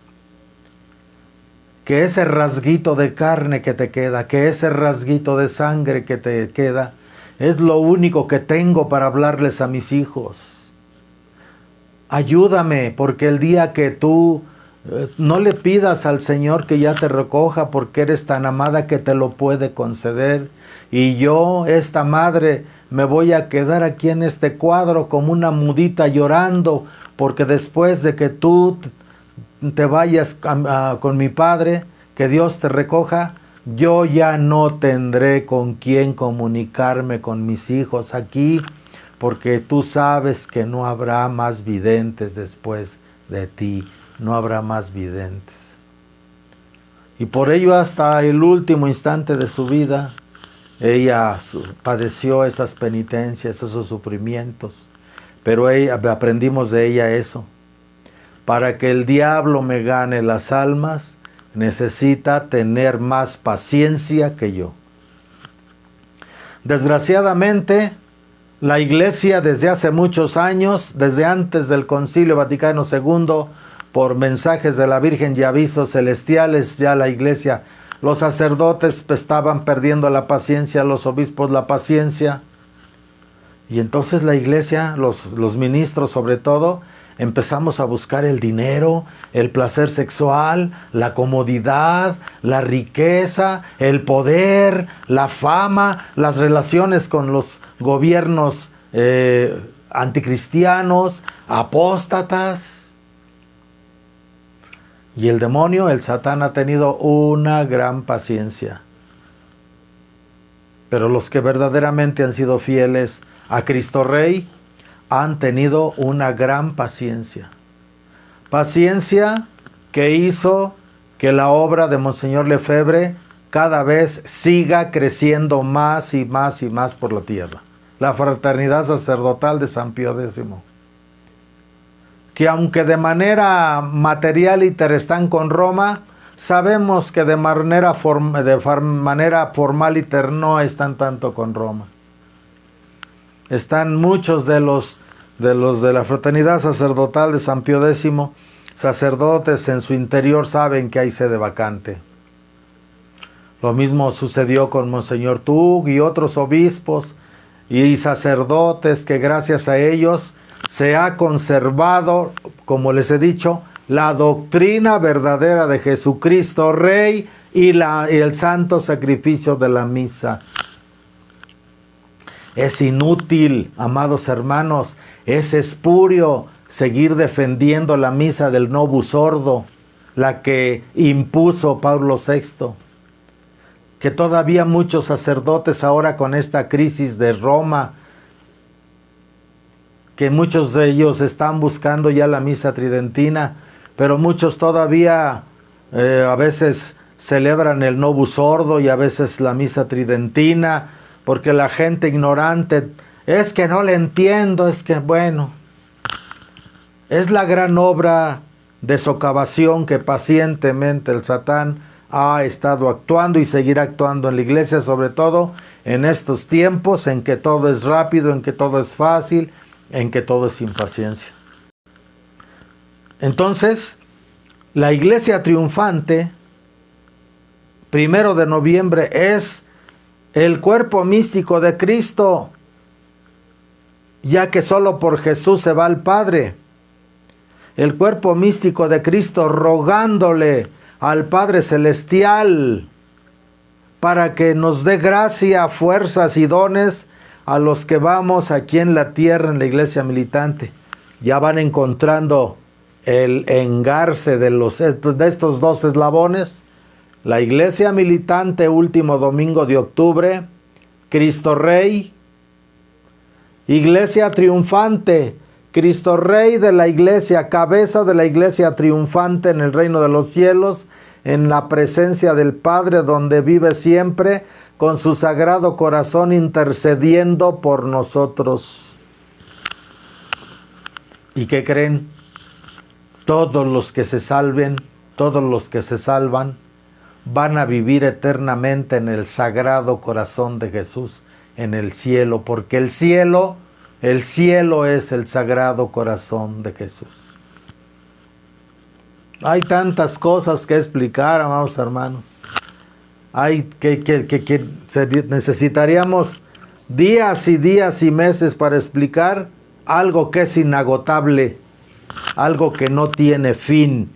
que ese rasguito de carne que te queda, que ese rasguito de sangre que te queda, es lo único que tengo para hablarles a mis hijos. Ayúdame, porque el día que tú no le pidas al Señor que ya te recoja, porque eres tan amada que te lo puede conceder. Y yo, esta madre, me voy a quedar aquí en este cuadro como una mudita llorando, porque después de que tú te vayas con mi padre, que Dios te recoja, yo ya no tendré con quién comunicarme con mis hijos aquí, porque tú sabes que no habrá más videntes después de ti. no habrá más videntes. Y por ello hasta el último instante de su vida, ella padeció esas penitencias, esos sufrimientos. Pero aprendimos de ella eso. Para que el diablo me gane las almas, necesita tener más paciencia que yo. Desgraciadamente, la Iglesia desde hace muchos años, desde antes del Concilio Vaticano II, por mensajes de la Virgen y avisos celestiales, ya la Iglesia, los sacerdotes estaban perdiendo la paciencia, los obispos la paciencia. Y entonces la Iglesia, los ministros sobre todo, empezamos a buscar el dinero, el placer sexual, la comodidad, la riqueza, el poder, la fama, las relaciones con los gobiernos anticristianos, apóstatas. Y el demonio, el Satán, ha tenido una gran paciencia. Pero los que verdaderamente han sido fieles a Cristo Rey han tenido una gran paciencia. Paciencia que hizo que la obra de Monseñor Lefebvre cada vez siga creciendo más y más y más por la tierra. La fraternidad sacerdotal de San Pío X. Que aunque de manera material y están con Roma, sabemos que de manera formal y no están tanto con Roma. Están muchos de los de la fraternidad sacerdotal de San Pío X, sacerdotes en su interior saben que hay sede vacante. Lo mismo sucedió con Monseñor Tug y otros obispos y sacerdotes que gracias a ellos se ha conservado, como les he dicho, la doctrina verdadera de Jesucristo Rey y el santo sacrificio de la misa. Es inútil, amados hermanos, es espurio seguir defendiendo la misa del Novus Ordo, la que impuso Pablo VI. Que todavía muchos sacerdotes ahora con esta crisis de Roma, que muchos de ellos están buscando ya la misa tridentina, pero muchos todavía a veces celebran el Novus Ordo y a veces la misa tridentina, porque la gente ignorante, es que no le entiendo, es que bueno, es la gran obra de socavación que pacientemente el Satán ha estado actuando y seguirá actuando en la Iglesia, sobre todo en estos tiempos en que todo es rápido, en que todo es fácil, en que todo es sin paciencia. Entonces, la Iglesia triunfante, 1 de noviembre, es el cuerpo místico de Cristo, ya que solo por Jesús se va al Padre. El cuerpo místico de Cristo rogándole al Padre Celestial para que nos dé gracia, fuerzas y dones a los que vamos aquí en la tierra en la Iglesia militante. Ya van encontrando el engarce de estos dos eslabones. La Iglesia militante, último domingo de octubre, Cristo Rey. Iglesia triunfante, Cristo Rey de la Iglesia, cabeza de la Iglesia triunfante en el reino de los cielos, en la presencia del Padre, donde vive siempre, con su sagrado corazón intercediendo por nosotros. ¿Y qué creen? Todos los que se salven, todos los que se salvan, van a vivir eternamente en el sagrado corazón de Jesús, en el cielo, porque el cielo es el sagrado corazón de Jesús. Hay tantas cosas que explicar, amados hermanos. Hay que necesitaríamos días y días y meses para explicar algo que es inagotable, algo que no tiene fin.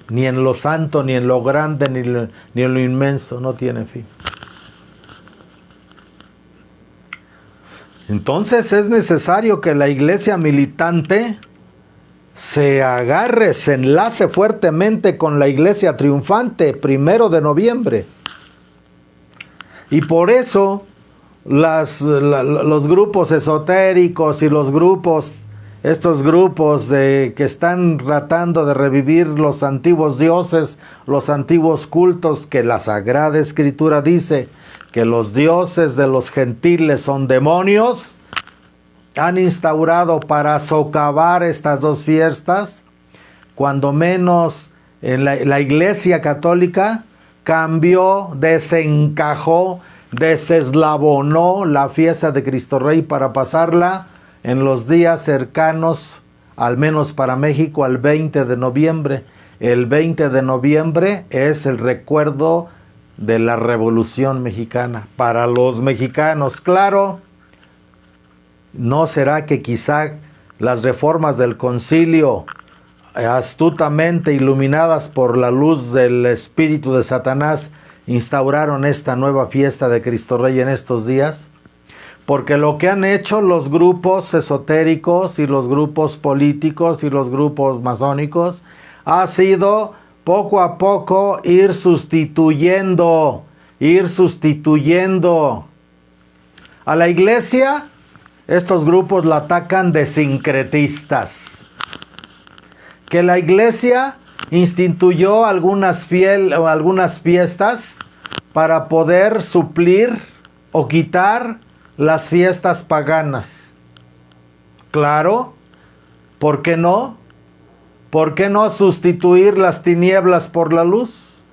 Ni en lo santo, ni en lo grande, ni en lo inmenso, no tiene fin. Entonces es necesario que la Iglesia militante se agarre, se enlace fuertemente con la Iglesia triunfante, 1 de noviembre. Y por eso los grupos esotéricos y los grupos estos grupos que están tratando de revivir los antiguos dioses, los antiguos cultos, que la Sagrada Escritura dice que los dioses de los gentiles son demonios, han instaurado para socavar estas dos fiestas, cuando menos en la Iglesia Católica cambió, desencajó, deseslabonó la fiesta de Cristo Rey para pasarla en los días cercanos, al menos para México, al 20 de noviembre. El 20 de noviembre es el recuerdo de la Revolución Mexicana. Para los mexicanos, claro, ¿no será que quizá las reformas del concilio, astutamente iluminadas por la luz del espíritu de Satanás, instauraron esta nueva fiesta de Cristo Rey en estos días? Porque lo que han hecho los grupos esotéricos y los grupos políticos y los grupos masónicos ha sido poco a poco ir sustituyendo a la Iglesia. Estos grupos la atacan de sincretistas. Que la Iglesia instituyó algunas fiestas para poder suplir o quitar las fiestas paganas. Claro, ¿por qué no? ¿Por qué no sustituir las tinieblas por la luz?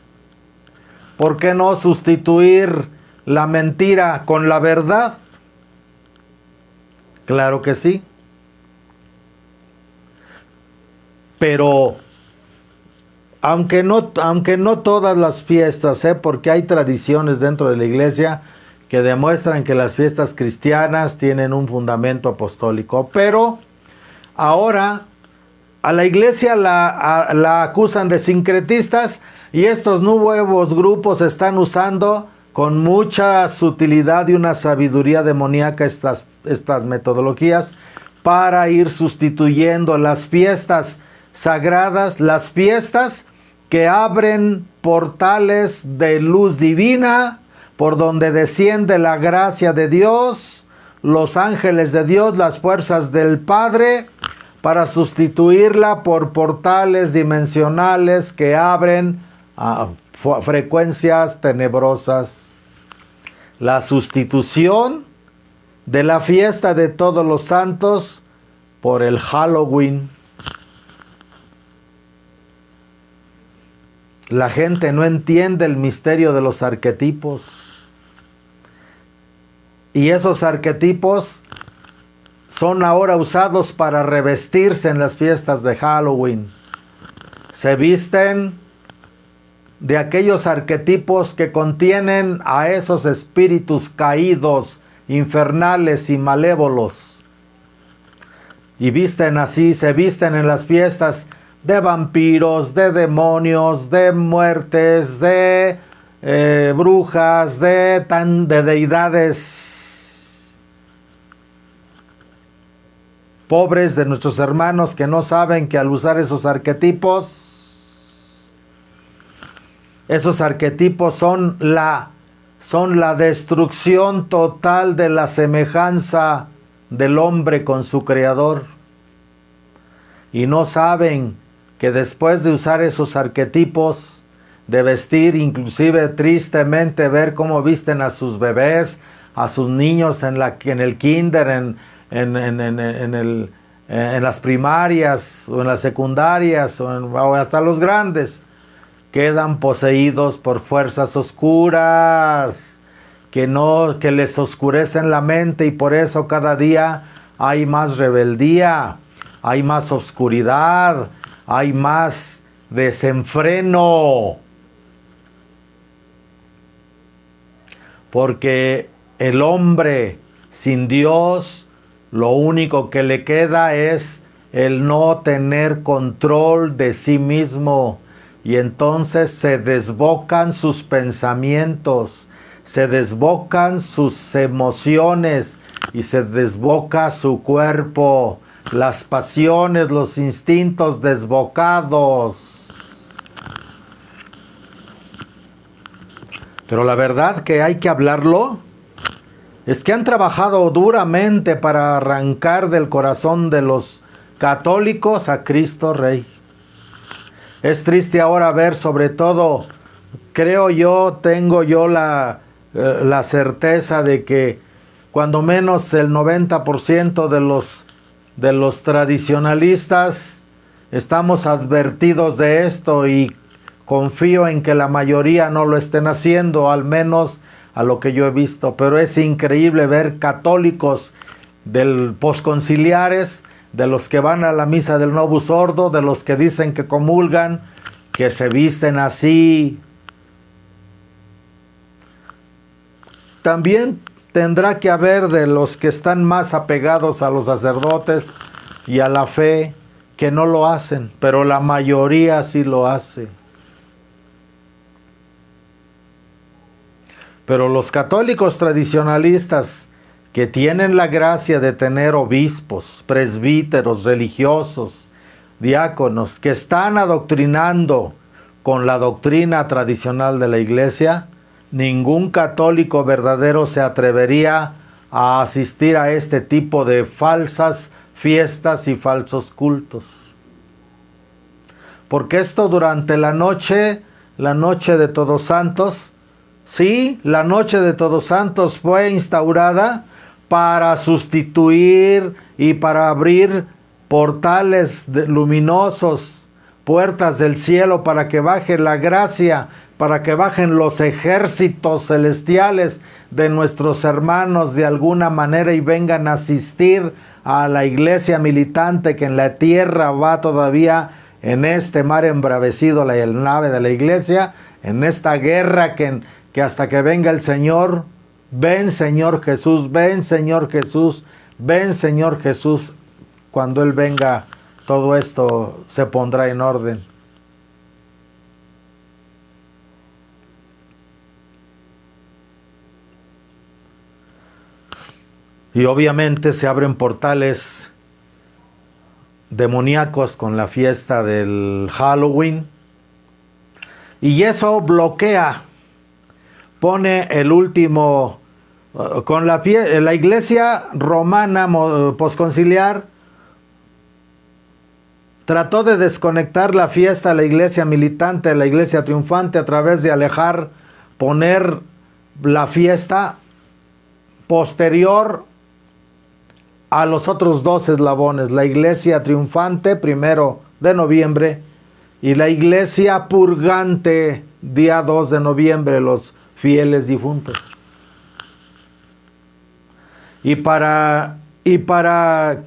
¿Por qué no sustituir la mentira con la verdad? Claro que sí. Pero aunque no todas las fiestas, porque hay tradiciones dentro de la Iglesia que demuestran que las fiestas cristianas tienen un fundamento apostólico, pero ahora a la Iglesia la acusan de sincretistas, y estos nuevos grupos están usando con mucha sutilidad y una sabiduría demoníaca estas metodologías para ir sustituyendo las fiestas sagradas, las fiestas que abren portales de luz divina, por donde desciende la gracia de Dios, los ángeles de Dios, las fuerzas del Padre, para sustituirla por portales dimensionales que abren a frecuencias tenebrosas. La sustitución de la fiesta de todos los santos por el Halloween. La gente no entiende el misterio de los arquetipos. Y esos arquetipos son ahora usados para revestirse en las fiestas de Halloween. Se visten de aquellos arquetipos que contienen a esos espíritus caídos, infernales y malévolos. Y visten así, se visten en las fiestas de vampiros, de demonios, de muertes, de brujas, de deidades. Pobres de nuestros hermanos que no saben que al usar esos arquetipos son la destrucción total de la semejanza del hombre con su Creador. Y no saben que después de usar esos arquetipos, de vestir, inclusive tristemente ver cómo visten a sus bebés, a sus niños en el kinder, en las primarias o en las secundarias o hasta los grandes, quedan poseídos por fuerzas oscuras que les oscurecen la mente, y por eso cada día hay más rebeldía, hay más oscuridad, hay más desenfreno, porque el hombre sin Dios, lo único que le queda es el no tener control de sí mismo, y entonces se desbocan sus pensamientos, se desbocan sus emociones y se desboca su cuerpo, las pasiones, los instintos desbocados. Pero la verdad que hay que hablarlo es que han trabajado duramente para arrancar del corazón de los católicos a Cristo Rey. Es triste ahora ver, sobre todo, creo yo, tengo yo la certeza de que cuando menos el 90% de los tradicionalistas estamos advertidos de esto, y confío en que la mayoría no lo estén haciendo, al menos a lo que yo he visto. Pero es increíble ver católicos del posconciliares, de los que van a la misa del Novus Ordo, de los que dicen que comulgan, que se visten así. También tendrá que haber de los que están más apegados a los sacerdotes y a la fe, que no lo hacen, pero la mayoría sí lo hace. Pero los católicos tradicionalistas, que tienen la gracia de tener obispos, presbíteros, religiosos, diáconos, que están adoctrinando con la doctrina tradicional de la Iglesia, ningún católico verdadero se atrevería a asistir a este tipo de falsas fiestas y falsos cultos. Porque esto durante la noche de Todos Santos, sí, la noche de Todos Santos fue instaurada para sustituir y para abrir portales luminosos, puertas del cielo, para que baje la gracia, para que bajen los ejércitos celestiales de nuestros hermanos de alguna manera y vengan a asistir a la iglesia militante que en la tierra va todavía en este mar embravecido, la nave de la iglesia, en esta guerra que hasta que venga el Señor. Ven, Señor Jesús, ven, Señor Jesús, ven, Señor Jesús. Cuando Él venga, todo esto se pondrá en orden. Y obviamente se abren portales demoníacos con la fiesta del Halloween. Y eso bloquea, pone el último, con la iglesia romana posconciliar, trató de desconectar la fiesta de la iglesia militante, de la iglesia triunfante, a través de poner la fiesta posterior a los otros dos eslabones, la iglesia triunfante, 1 de noviembre, y la iglesia purgante, día 2 de noviembre, los fieles difuntos. Y para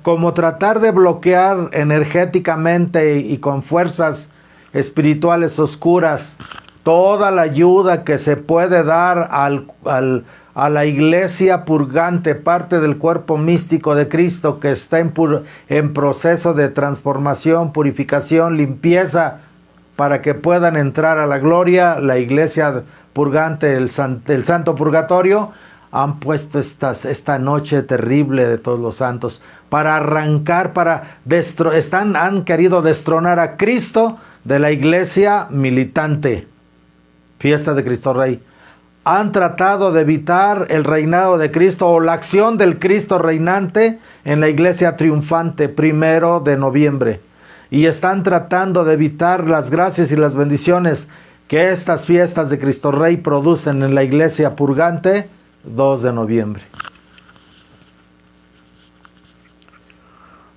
como tratar de bloquear energéticamente y con fuerzas espirituales oscuras toda la ayuda que se puede dar a la iglesia purgante, parte del cuerpo místico de Cristo que está en proceso de transformación, purificación, limpieza, para que puedan entrar a la gloria, la iglesia purgante, el santo purgatorio, han puesto esta noche terrible de todos los santos para arrancar, han querido destronar a Cristo de la iglesia militante, fiesta de Cristo Rey. Han tratado de evitar el reinado de Cristo o la acción del Cristo reinante en la iglesia triunfante, 1 de noviembre. Y están tratando de evitar las gracias y las bendiciones que estas fiestas de Cristo Rey producen en la iglesia purgante, 2 de noviembre.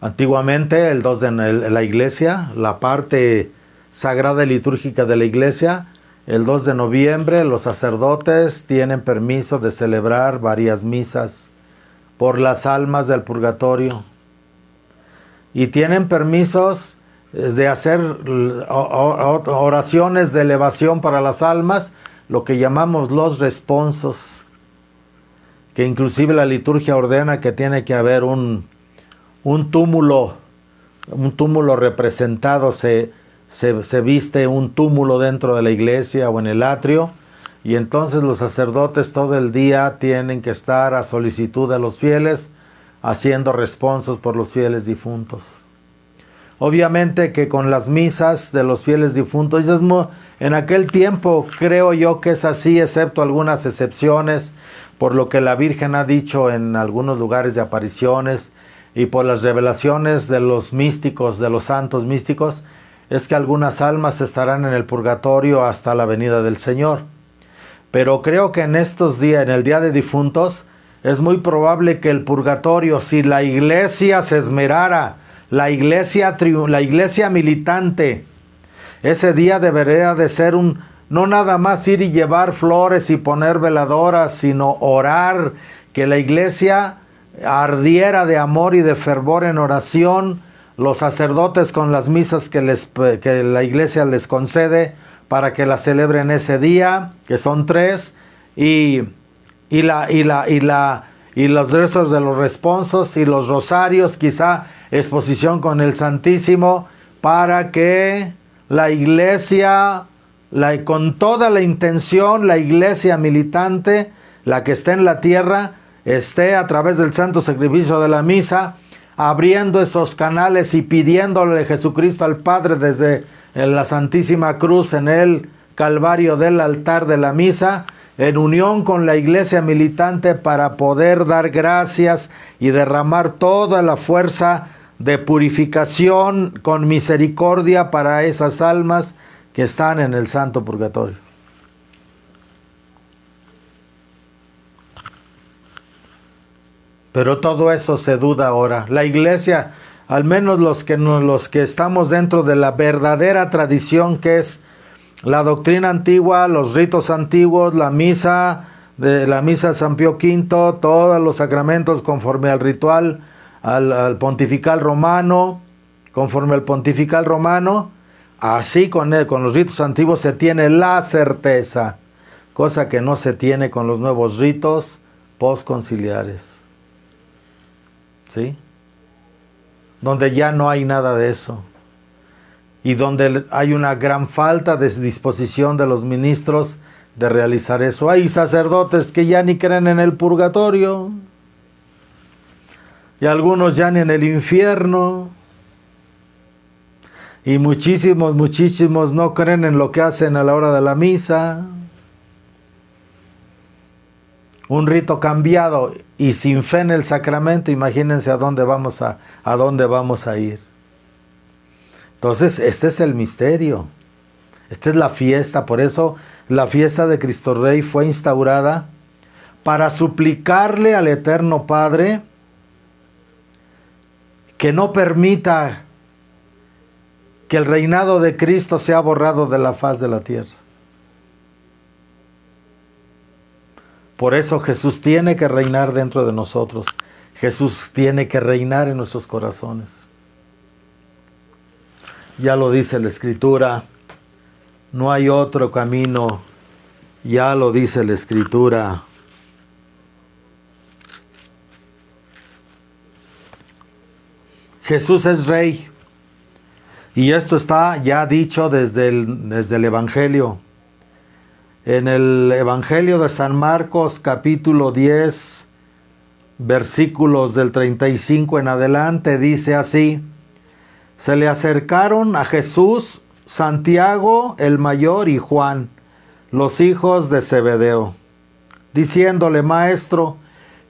Antiguamente, el 2 de la iglesia, la parte sagrada y litúrgica de la iglesia, el 2 de noviembre los sacerdotes tienen permiso de celebrar varias misas por las almas del purgatorio. Y tienen permisos de hacer oraciones de elevación para las almas, lo que llamamos los responsos, que inclusive la liturgia ordena que tiene que haber un túmulo representado, se viste un túmulo dentro de la iglesia o en el atrio, y entonces los sacerdotes todo el día tienen que estar a solicitud de los fieles haciendo responsos por los fieles difuntos. Obviamente que con las misas de los fieles difuntos, en aquel tiempo creo yo que es así, excepto algunas excepciones, por lo que la Virgen ha dicho en algunos lugares de apariciones, y por las revelaciones de los místicos, de los santos místicos, es que algunas almas estarán en el purgatorio hasta la venida del Señor. Pero creo que en estos días, en el Día de Difuntos, es muy probable que el purgatorio, si la iglesia se esmerara, la iglesia militante, ese día debería de ser no nada más ir y llevar flores y poner veladoras, sino orar, que la iglesia ardiera de amor y de fervor en oración, los sacerdotes con las misas que la iglesia les concede para que la celebren ese día, que son 3, y los rezos de los responsos y los rosarios, quizá exposición con el Santísimo, para que la iglesia, con toda la intención, la iglesia militante, la que esté en la tierra, esté a través del santo sacrificio de la misa, abriendo esos canales y pidiéndole a Jesucristo al Padre desde la Santísima Cruz en el Calvario del altar de la misa, en unión con la iglesia militante, para poder dar gracias y derramar toda la fuerza de purificación con misericordia para esas almas que están en el santo purgatorio. Pero todo eso se duda ahora. La iglesia, al menos los que estamos dentro de la verdadera tradición, que es la doctrina antigua, los ritos antiguos, la misa de San Pío V, todos los sacramentos conforme al ritual, al pontifical romano, conforme al pontifical romano, así con los ritos antiguos se tiene la certeza, cosa que no se tiene con los nuevos ritos postconciliares. ¿Sí? Donde ya no hay nada de eso. Y donde hay una gran falta de disposición de los ministros de realizar eso. Hay sacerdotes que ya ni creen en el purgatorio. Y algunos ya ni en el infierno. Y muchísimos no creen en lo que hacen a la hora de la misa. Un rito cambiado y sin fe en el sacramento, imagínense a dónde vamos a ir. Entonces, este es el misterio. Esta es la fiesta. Por eso la fiesta de Cristo Rey fue instaurada para suplicarle al Eterno Padre que no permita que el reinado de Cristo sea borrado de la faz de la tierra. Por eso Jesús tiene que reinar dentro de nosotros. Jesús tiene que reinar en nuestros corazones. Ya lo dice la Escritura, no hay otro camino. Ya lo dice la Escritura. Jesús es Rey. Y esto está ya dicho desde el Evangelio. En el Evangelio de San Marcos, capítulo 10, versículos del 35 en adelante, dice así: se le acercaron a Jesús Santiago el mayor y Juan, los hijos de Zebedeo, diciéndole: Maestro,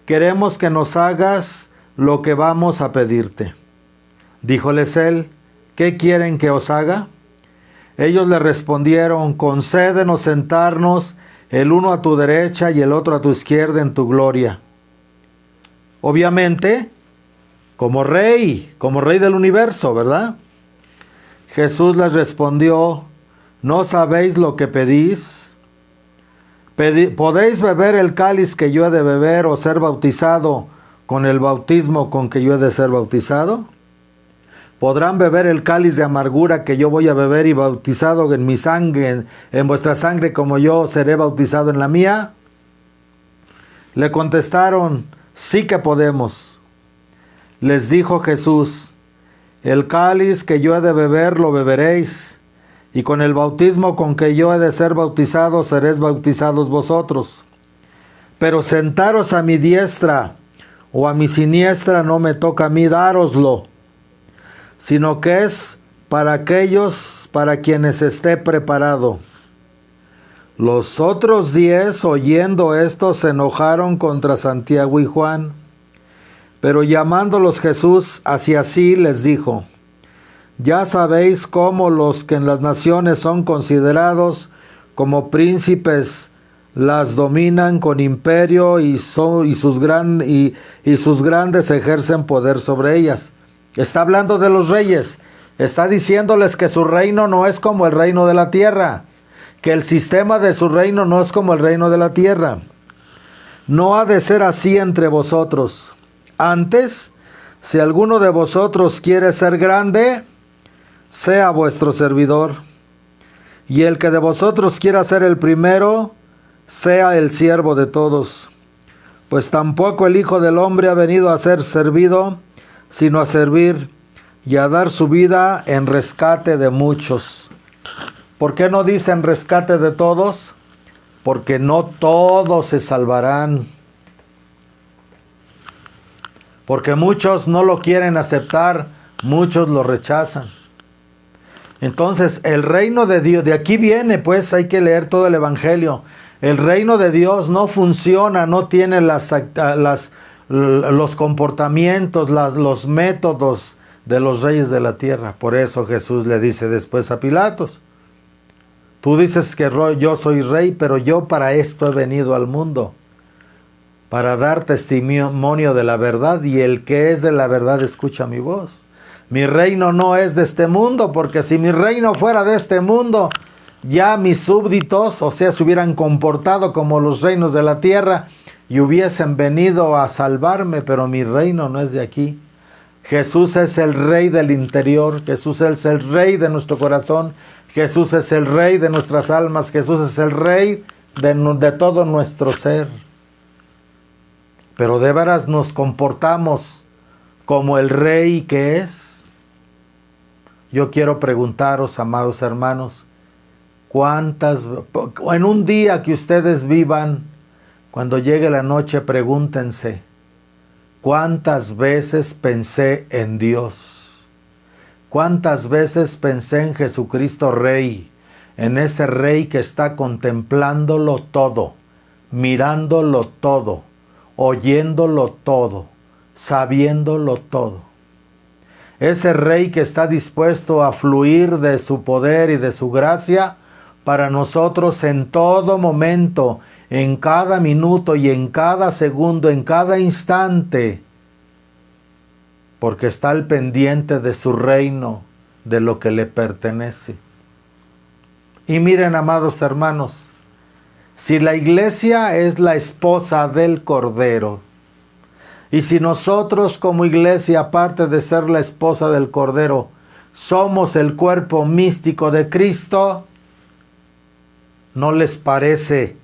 queremos que nos hagas lo que vamos a pedirte. Díjoles él: ¿qué quieren que os haga? Ellos le respondieron: concédenos sentarnos el uno a tu derecha y el otro a tu izquierda en tu gloria. Obviamente, como rey del universo, ¿verdad? Jesús les respondió: ¿no sabéis lo que pedís? ¿Podéis beber el cáliz que yo he de beber o ser bautizado con el bautismo con que yo he de ser bautizado? ¿Podrán beber el cáliz de amargura que yo voy a beber y bautizado en mi sangre, en vuestra sangre, como yo seré bautizado en la mía? Le contestaron: sí que podemos. Les dijo Jesús: el cáliz que yo he de beber lo beberéis, y con el bautismo con que yo he de ser bautizado seréis bautizados vosotros. Pero sentaros a mi diestra o a mi siniestra no me toca a mí dároslo, sino que es para aquellos para quienes esté preparado. Los otros 10, oyendo esto, se enojaron contra Santiago y Juan. Pero llamándolos Jesús hacia sí les dijo: ya sabéis cómo los que en las naciones son considerados como príncipes las dominan con imperio y sus grandes ejercen poder sobre ellas. Está hablando de los reyes. Está diciéndoles que su reino no es como el reino de la tierra, que el sistema de su reino no es como el reino de la tierra. No ha de ser así entre vosotros. Antes, si alguno de vosotros quiere ser grande, sea vuestro servidor. Y el que de vosotros quiera ser el primero, sea el siervo de todos. Pues tampoco el Hijo del Hombre ha venido a ser servido, sino a servir y a dar su vida en rescate de muchos. ¿Por qué no dice en rescate de todos? Porque no todos se salvarán. Porque muchos no lo quieren aceptar, muchos lo rechazan. Entonces, el reino de Dios, de aquí viene, pues hay que leer todo el Evangelio. El reino de Dios no funciona, no tiene los comportamientos, los métodos de los reyes de la tierra. Por eso Jesús le dice después a Pilatos: tú dices que yo soy rey, pero yo para esto he venido al mundo, para dar testimonio de la verdad, y el que es de la verdad escucha mi voz. Mi reino no es de este mundo, porque si mi reino fuera de este mundo, ya mis súbditos, o sea, se hubieran comportado como los reinos de la tierra y hubiesen venido a salvarme, pero mi reino no es de aquí. Jesús es el rey del interior, Jesús es el rey de nuestro corazón, Jesús es el rey de nuestras almas, Jesús es el rey de todo nuestro ser. Pero de veras nos comportamos como el rey que es. Yo quiero preguntaros, amados hermanos, en un día que ustedes vivan, cuando llegue la noche, pregúntense: ¿cuántas veces pensé en Dios? ¿Cuántas veces pensé en Jesucristo Rey? En ese Rey que está contemplándolo todo, mirándolo todo, oyéndolo todo, sabiéndolo todo. Ese Rey que está dispuesto a fluir de su poder y de su gracia para nosotros en todo momento, en cada minuto y en cada segundo, en cada instante, porque está al pendiente de su reino, de lo que le pertenece. Y miren, amados hermanos, si la iglesia es la esposa del Cordero, y si nosotros como iglesia, aparte de ser la esposa del Cordero, somos el cuerpo místico de Cristo, ¿no les parece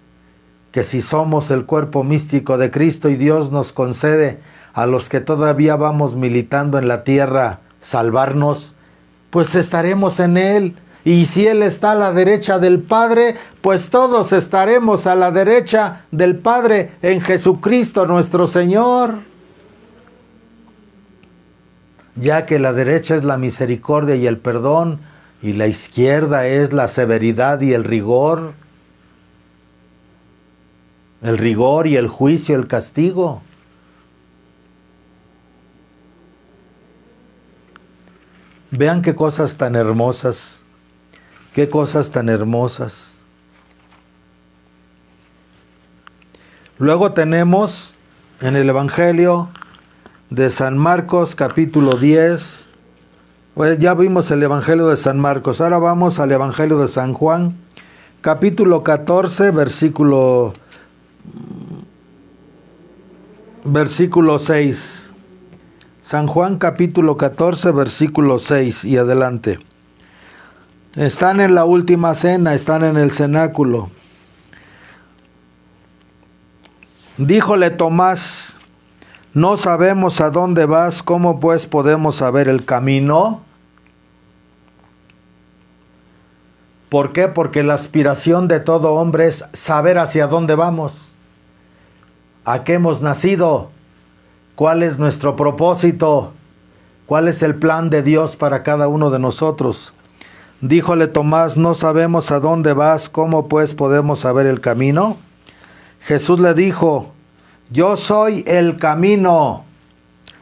que si somos el cuerpo místico de Cristo y Dios nos concede a los que todavía vamos militando en la tierra salvarnos, pues estaremos en Él? Y si Él está a la derecha del Padre, pues todos estaremos a la derecha del Padre en Jesucristo nuestro Señor. Ya que la derecha es la misericordia y el perdón, y la izquierda es la severidad y el rigor y el juicio, el castigo. Vean qué cosas tan hermosas, qué cosas tan hermosas. Luego tenemos en el Evangelio de San Marcos, capítulo 10. Pues ya vimos el Evangelio de San Marcos. Ahora vamos al Evangelio de San Juan, capítulo 14, versículo 6. San Juan, capítulo 14, versículo 6 y adelante. Están en la última cena, están en el cenáculo. Díjole Tomás: no sabemos a dónde vas, ¿cómo pues podemos saber el camino? ¿Por qué? Porque la aspiración de todo hombre es saber hacia dónde vamos, a qué hemos nacido, cuál es nuestro propósito, cuál es el plan de Dios para cada uno de nosotros. Díjole Tomás: no sabemos a dónde vas, ¿cómo pues podemos saber el camino? Jesús le dijo: yo soy el camino,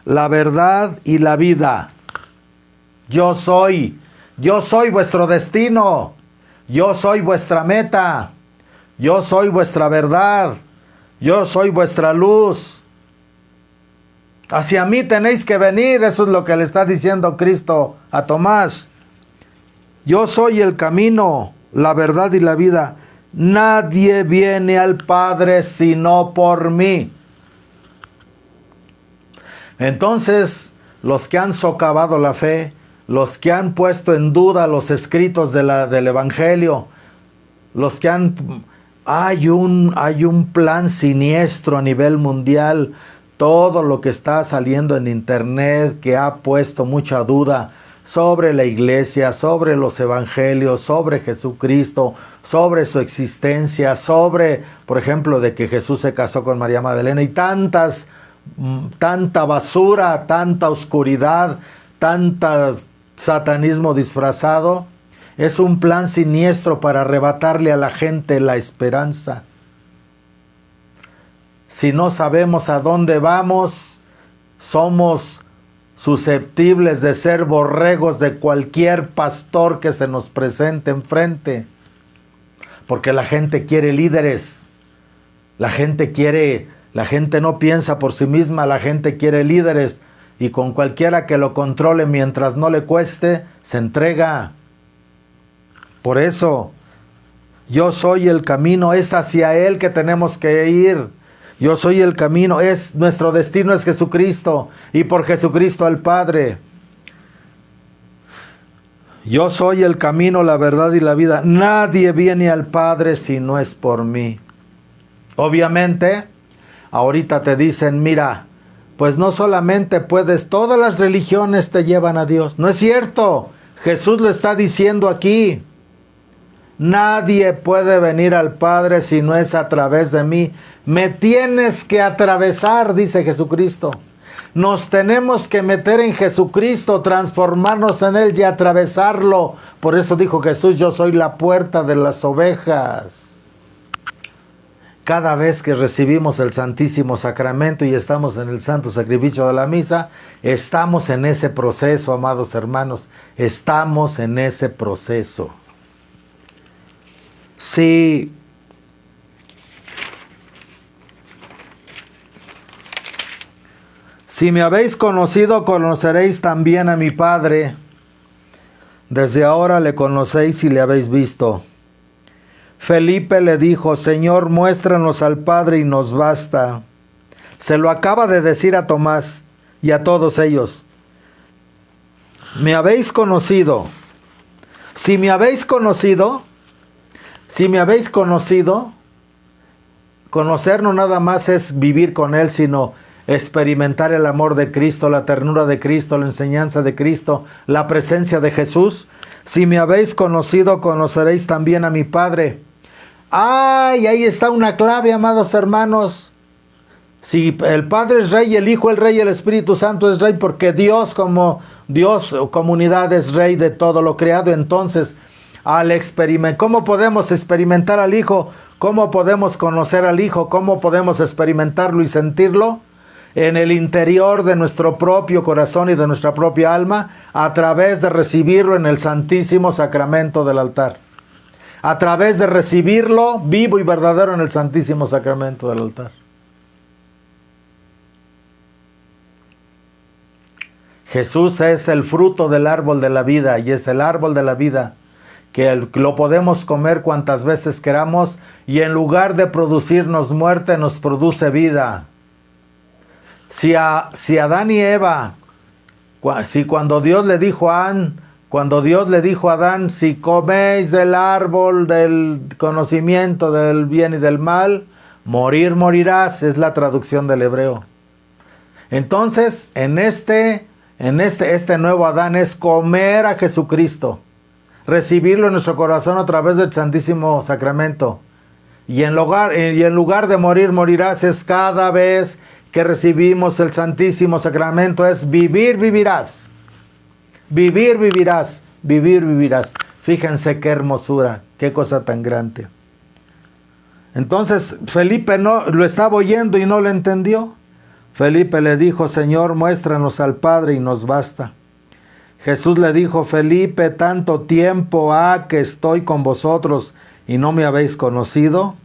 la verdad y la vida. Yo soy vuestro destino, yo soy vuestra meta, yo soy vuestra verdad, yo soy vuestra luz. Hacia mí tenéis que venir, eso es lo que le está diciendo Cristo a Tomás. Yo soy el camino, la verdad y la vida. Nadie viene al Padre sino por mí. Entonces, los que han socavado la fe, los que han puesto en duda los escritos del Evangelio, los que han... Hay un plan siniestro a nivel mundial. Todo lo que está saliendo en internet que ha puesto mucha duda sobre la iglesia, sobre los evangelios, sobre Jesucristo, sobre su existencia, sobre, por ejemplo, de que Jesús se casó con María Magdalena y tanta basura, tanta oscuridad, tanta satanismo disfrazado. Es un plan siniestro para arrebatarle a la gente la esperanza. Si no sabemos a dónde vamos, somos susceptibles de ser borregos de cualquier pastor que se nos presente enfrente. Porque la gente quiere líderes. La gente no piensa por sí misma, la gente quiere líderes. Y con cualquiera que lo controle mientras no le cueste, se entrega. Por eso, yo soy el camino, es hacia Él que tenemos que ir. Yo soy el camino, nuestro destino es Jesucristo y por Jesucristo al Padre. Yo soy el camino, la verdad y la vida. Nadie viene al Padre si no es por mí. Obviamente, ahorita te dicen, mira, pues no solamente puedes, todas las religiones te llevan a Dios. No es cierto, Jesús lo está diciendo aquí. Nadie puede venir al Padre si no es a través de mí. Me tienes que atravesar, dice Jesucristo. Nos tenemos que meter en Jesucristo, transformarnos en Él y atravesarlo. Por eso dijo Jesús, yo soy la puerta de las ovejas. Cada vez que recibimos el Santísimo Sacramento y estamos en el santo sacrificio de la misa, estamos en ese proceso, amados hermanos. Estamos en ese proceso. Si me habéis conocido, conoceréis también a mi Padre. Desde ahora le conocéis y le habéis visto. Felipe le dijo, Señor, muéstranos al Padre y nos basta. Se lo acaba de decir a Tomás y a todos ellos. Me habéis conocido. Si me habéis conocido, conocer no nada más es vivir con Él, sino experimentar el amor de Cristo, la ternura de Cristo, la enseñanza de Cristo, la presencia de Jesús. Si me habéis conocido, conoceréis también a mi Padre. ¡Ay! Ahí está una clave, amados hermanos. Si el Padre es Rey, el Hijo es Rey, el Espíritu Santo es Rey, porque Dios como Dios, comunidad, es Rey de todo lo creado. Entonces, ¿cómo podemos experimentar al Hijo? ¿Cómo podemos conocer al Hijo? ¿Cómo podemos experimentarlo y sentirlo? En el interior de nuestro propio corazón y de nuestra propia alma, a través de recibirlo en el Santísimo Sacramento del altar. A través de recibirlo vivo y verdadero en el Santísimo Sacramento del altar. Jesús es el fruto del árbol de la vida y es el árbol de la vida que lo podemos comer cuantas veces queramos y en lugar de producirnos muerte nos produce vida. Si Adán y Eva, cuando Dios le dijo a Adán, si coméis del árbol del conocimiento del bien y del mal, morirás, es la traducción del hebreo. Entonces, este nuevo Adán es comer a Jesucristo, recibirlo en nuestro corazón a través del Santísimo Sacramento. Y en lugar de morirás, es cada vez que recibimos el Santísimo Sacramento, es vivir, vivirás. Vivir, vivirás. Vivir, vivirás. Fíjense qué hermosura, qué cosa tan grande. Entonces, Felipe no lo estaba oyendo y no lo entendió. Felipe le dijo: Señor, muéstranos al Padre y nos basta. Jesús le dijo: Felipe, ¿tanto tiempo ha que estoy con vosotros y no me habéis conocido?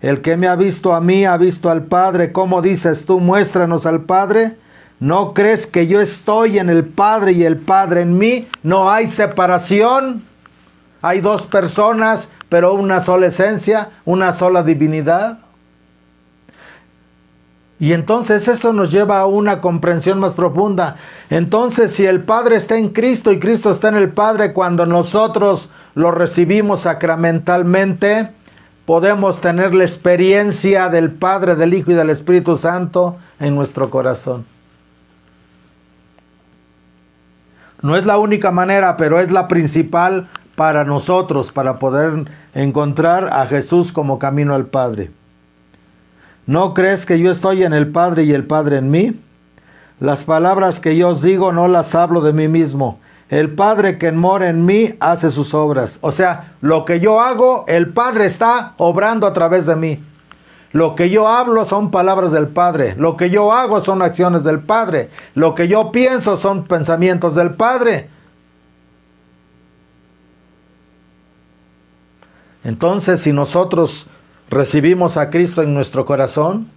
El que me ha visto a mí ha visto al Padre. ¿Cómo dices tú, muéstranos al Padre? ¿No crees que yo estoy en el Padre y el Padre en mí? ¿No hay separación? Hay dos personas, pero una sola esencia, una sola divinidad. Y entonces eso nos lleva a una comprensión más profunda. Entonces, si el Padre está en Cristo y Cristo está en el Padre, cuando nosotros lo recibimos sacramentalmente, podemos tener la experiencia del Padre, del Hijo y del Espíritu Santo en nuestro corazón. No es la única manera, pero es la principal para nosotros, para poder encontrar a Jesús como camino al Padre. ¿No crees que yo estoy en el Padre y el Padre en mí? Las palabras que yo os digo no las hablo de mí mismo. El Padre que mora en mí hace sus obras. O sea, lo que yo hago, el Padre está obrando a través de mí. Lo que yo hablo son palabras del Padre. Lo que yo hago son acciones del Padre. Lo que yo pienso son pensamientos del Padre. Entonces, si nosotros recibimos a Cristo en nuestro corazón,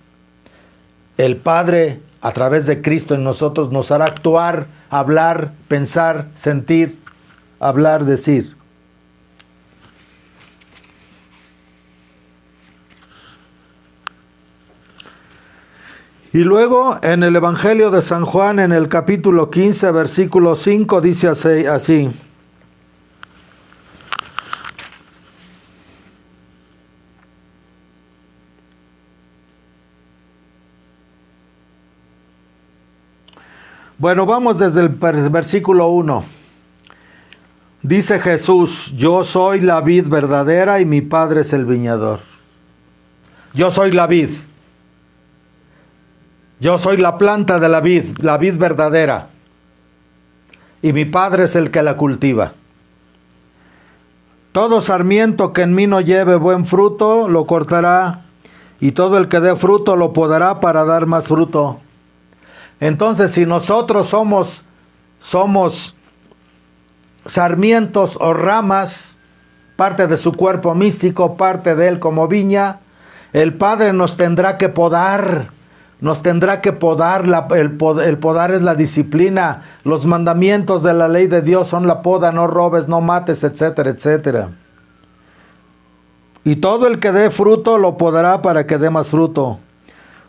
el Padre, a través de Cristo en nosotros, nos hará actuar, hablar, pensar, sentir, hablar, decir. Y luego en el Evangelio de San Juan, en el capítulo 15, versículo 5, dice así. Bueno, vamos desde el versículo 1. Dice Jesús: yo soy la vid verdadera y mi Padre es el viñador. Yo soy la vid. Yo soy la planta de la vid verdadera. Y mi Padre es el que la cultiva. Todo sarmiento que en mí no lleve buen fruto, lo cortará, y todo el que dé fruto lo podará para dar más fruto. Entonces, si nosotros somos sarmientos o ramas, parte de su cuerpo místico, parte de él como viña, el Padre nos tendrá que podar. Nos tendrá que podar. El podar es la disciplina. Los mandamientos de la ley de Dios son la poda: no robes, no mates, etcétera, etcétera. Y todo el que dé fruto lo podará para que dé más fruto.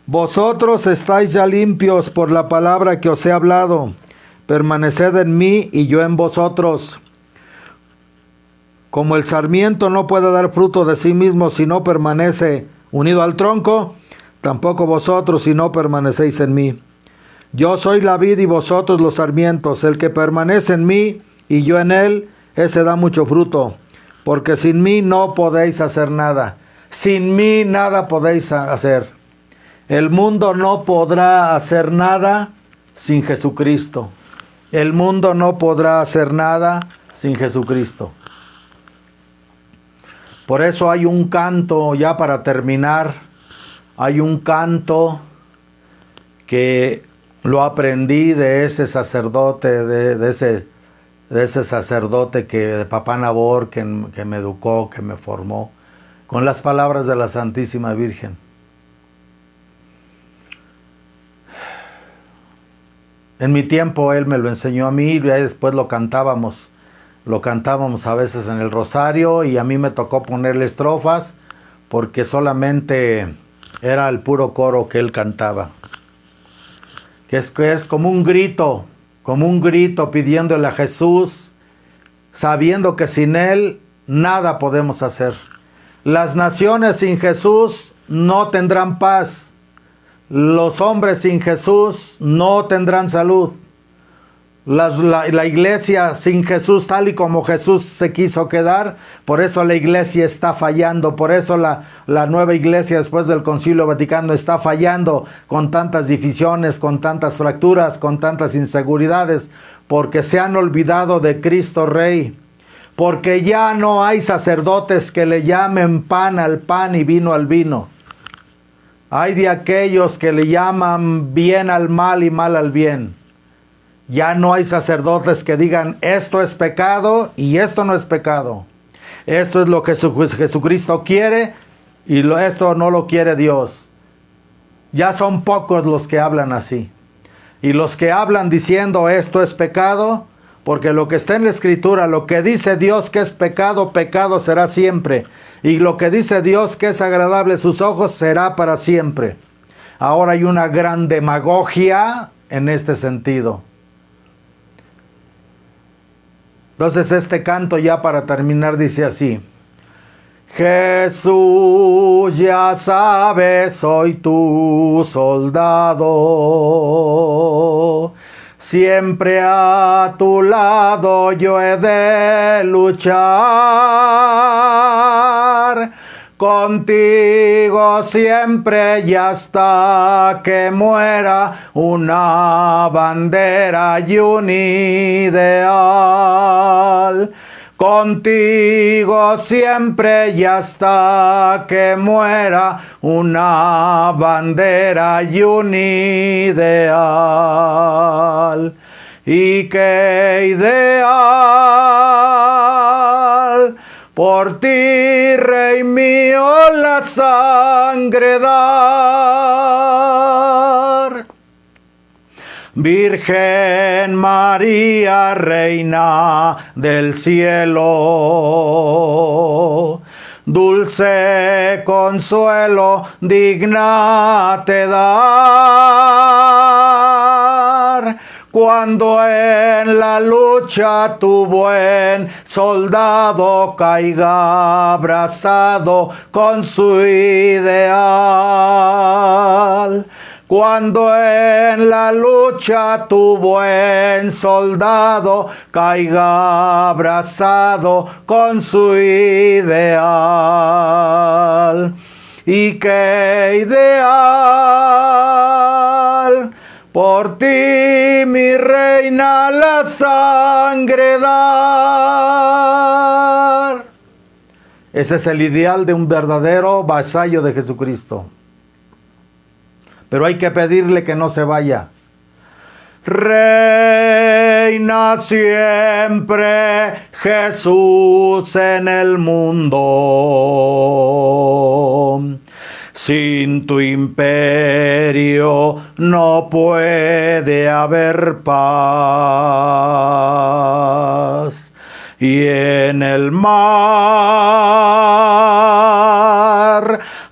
Vosotros estáis ya limpios por la palabra que os he hablado. Permaneced en mí y yo en vosotros. Como el sarmiento no puede dar fruto de sí mismo si no permanece unido al tronco, tampoco vosotros si no permanecéis en mí. Yo soy la vid y vosotros los sarmientos. El que permanece en mí y yo en él, ese da mucho fruto, porque sin mí no podéis hacer nada. Sin mí nada podéis hacer. El mundo no podrá hacer nada sin Jesucristo. El mundo no podrá hacer nada sin Jesucristo. Por eso hay un canto, ya para terminar, hay un canto que lo aprendí de ese sacerdote, de ese sacerdote de Papá Nabor, que me educó, que me formó, con las palabras de la Santísima Virgen. En mi tiempo él me lo enseñó a mí y después lo cantábamos a veces en el rosario, y a mí me tocó ponerle estrofas porque solamente era el puro coro que él cantaba. Que es como un grito pidiéndole a Jesús, sabiendo que sin él nada podemos hacer. Las naciones sin Jesús no tendrán paz. Los hombres sin Jesús no tendrán salud. La iglesia sin Jesús, tal y como Jesús se quiso quedar, por eso la iglesia está fallando. Por eso la nueva iglesia después del Concilio Vaticano está fallando, con tantas divisiones, con tantas fracturas, con tantas inseguridades, porque se han olvidado de Cristo Rey. Porque ya no hay sacerdotes que le llamen pan al pan y vino al vino. Hay de aquellos que le llaman bien al mal y mal al bien. Ya no hay sacerdotes que digan esto es pecado y esto no es pecado. Esto es lo que Jesucristo quiere y esto no lo quiere Dios. Ya son pocos los que hablan así. Y los que hablan diciendo esto es pecado, porque lo que está en la Escritura, lo que dice Dios que es pecado, pecado será siempre. Y lo que dice Dios que es agradable a sus ojos será para siempre. Ahora hay una gran demagogia en este sentido. Entonces este canto ya para terminar dice así. Jesús, ya sabes, soy tu soldado. Siempre a tu lado yo he de luchar. Contigo siempre y hasta que muera, una bandera y un ideal. Contigo siempre y hasta que muera, una bandera y un ideal. ¿Y qué ideal? Por ti, Rey mío, la sangre dar. Virgen María, Reina del cielo, dulce consuelo, digna te dar. Cuando en la lucha tu buen soldado caiga abrazado con su ideal. Cuando en la lucha tu buen soldado caiga abrazado con su ideal. ¿Y qué ideal? Por ti, mi reina, la sangre dar. Ese es el ideal de un verdadero vasallo de Jesucristo. Pero hay que pedirle que no se vaya. Reina siempre Jesús en el mundo. Sin tu imperio no puede haber paz. Y en el mar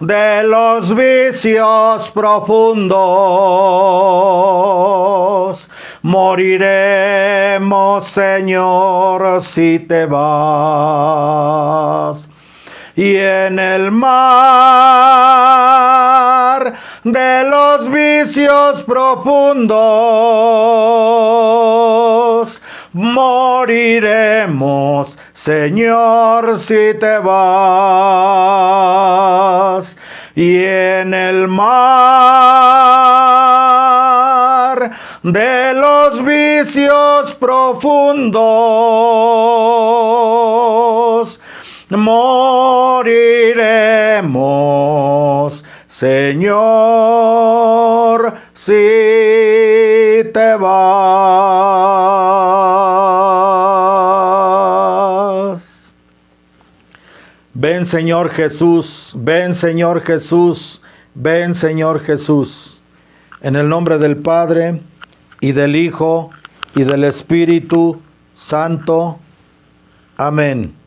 de los vicios profundos moriremos, Señor, si te vas. Y en el mar de los vicios profundos moriremos, Señor, si te vas. Y en el mar de los vicios profundos moriremos, Señor, si te vas. Ven, Señor Jesús, ven, Señor Jesús, ven, Señor Jesús. En el nombre del Padre, y del Hijo, y del Espíritu Santo. Amén.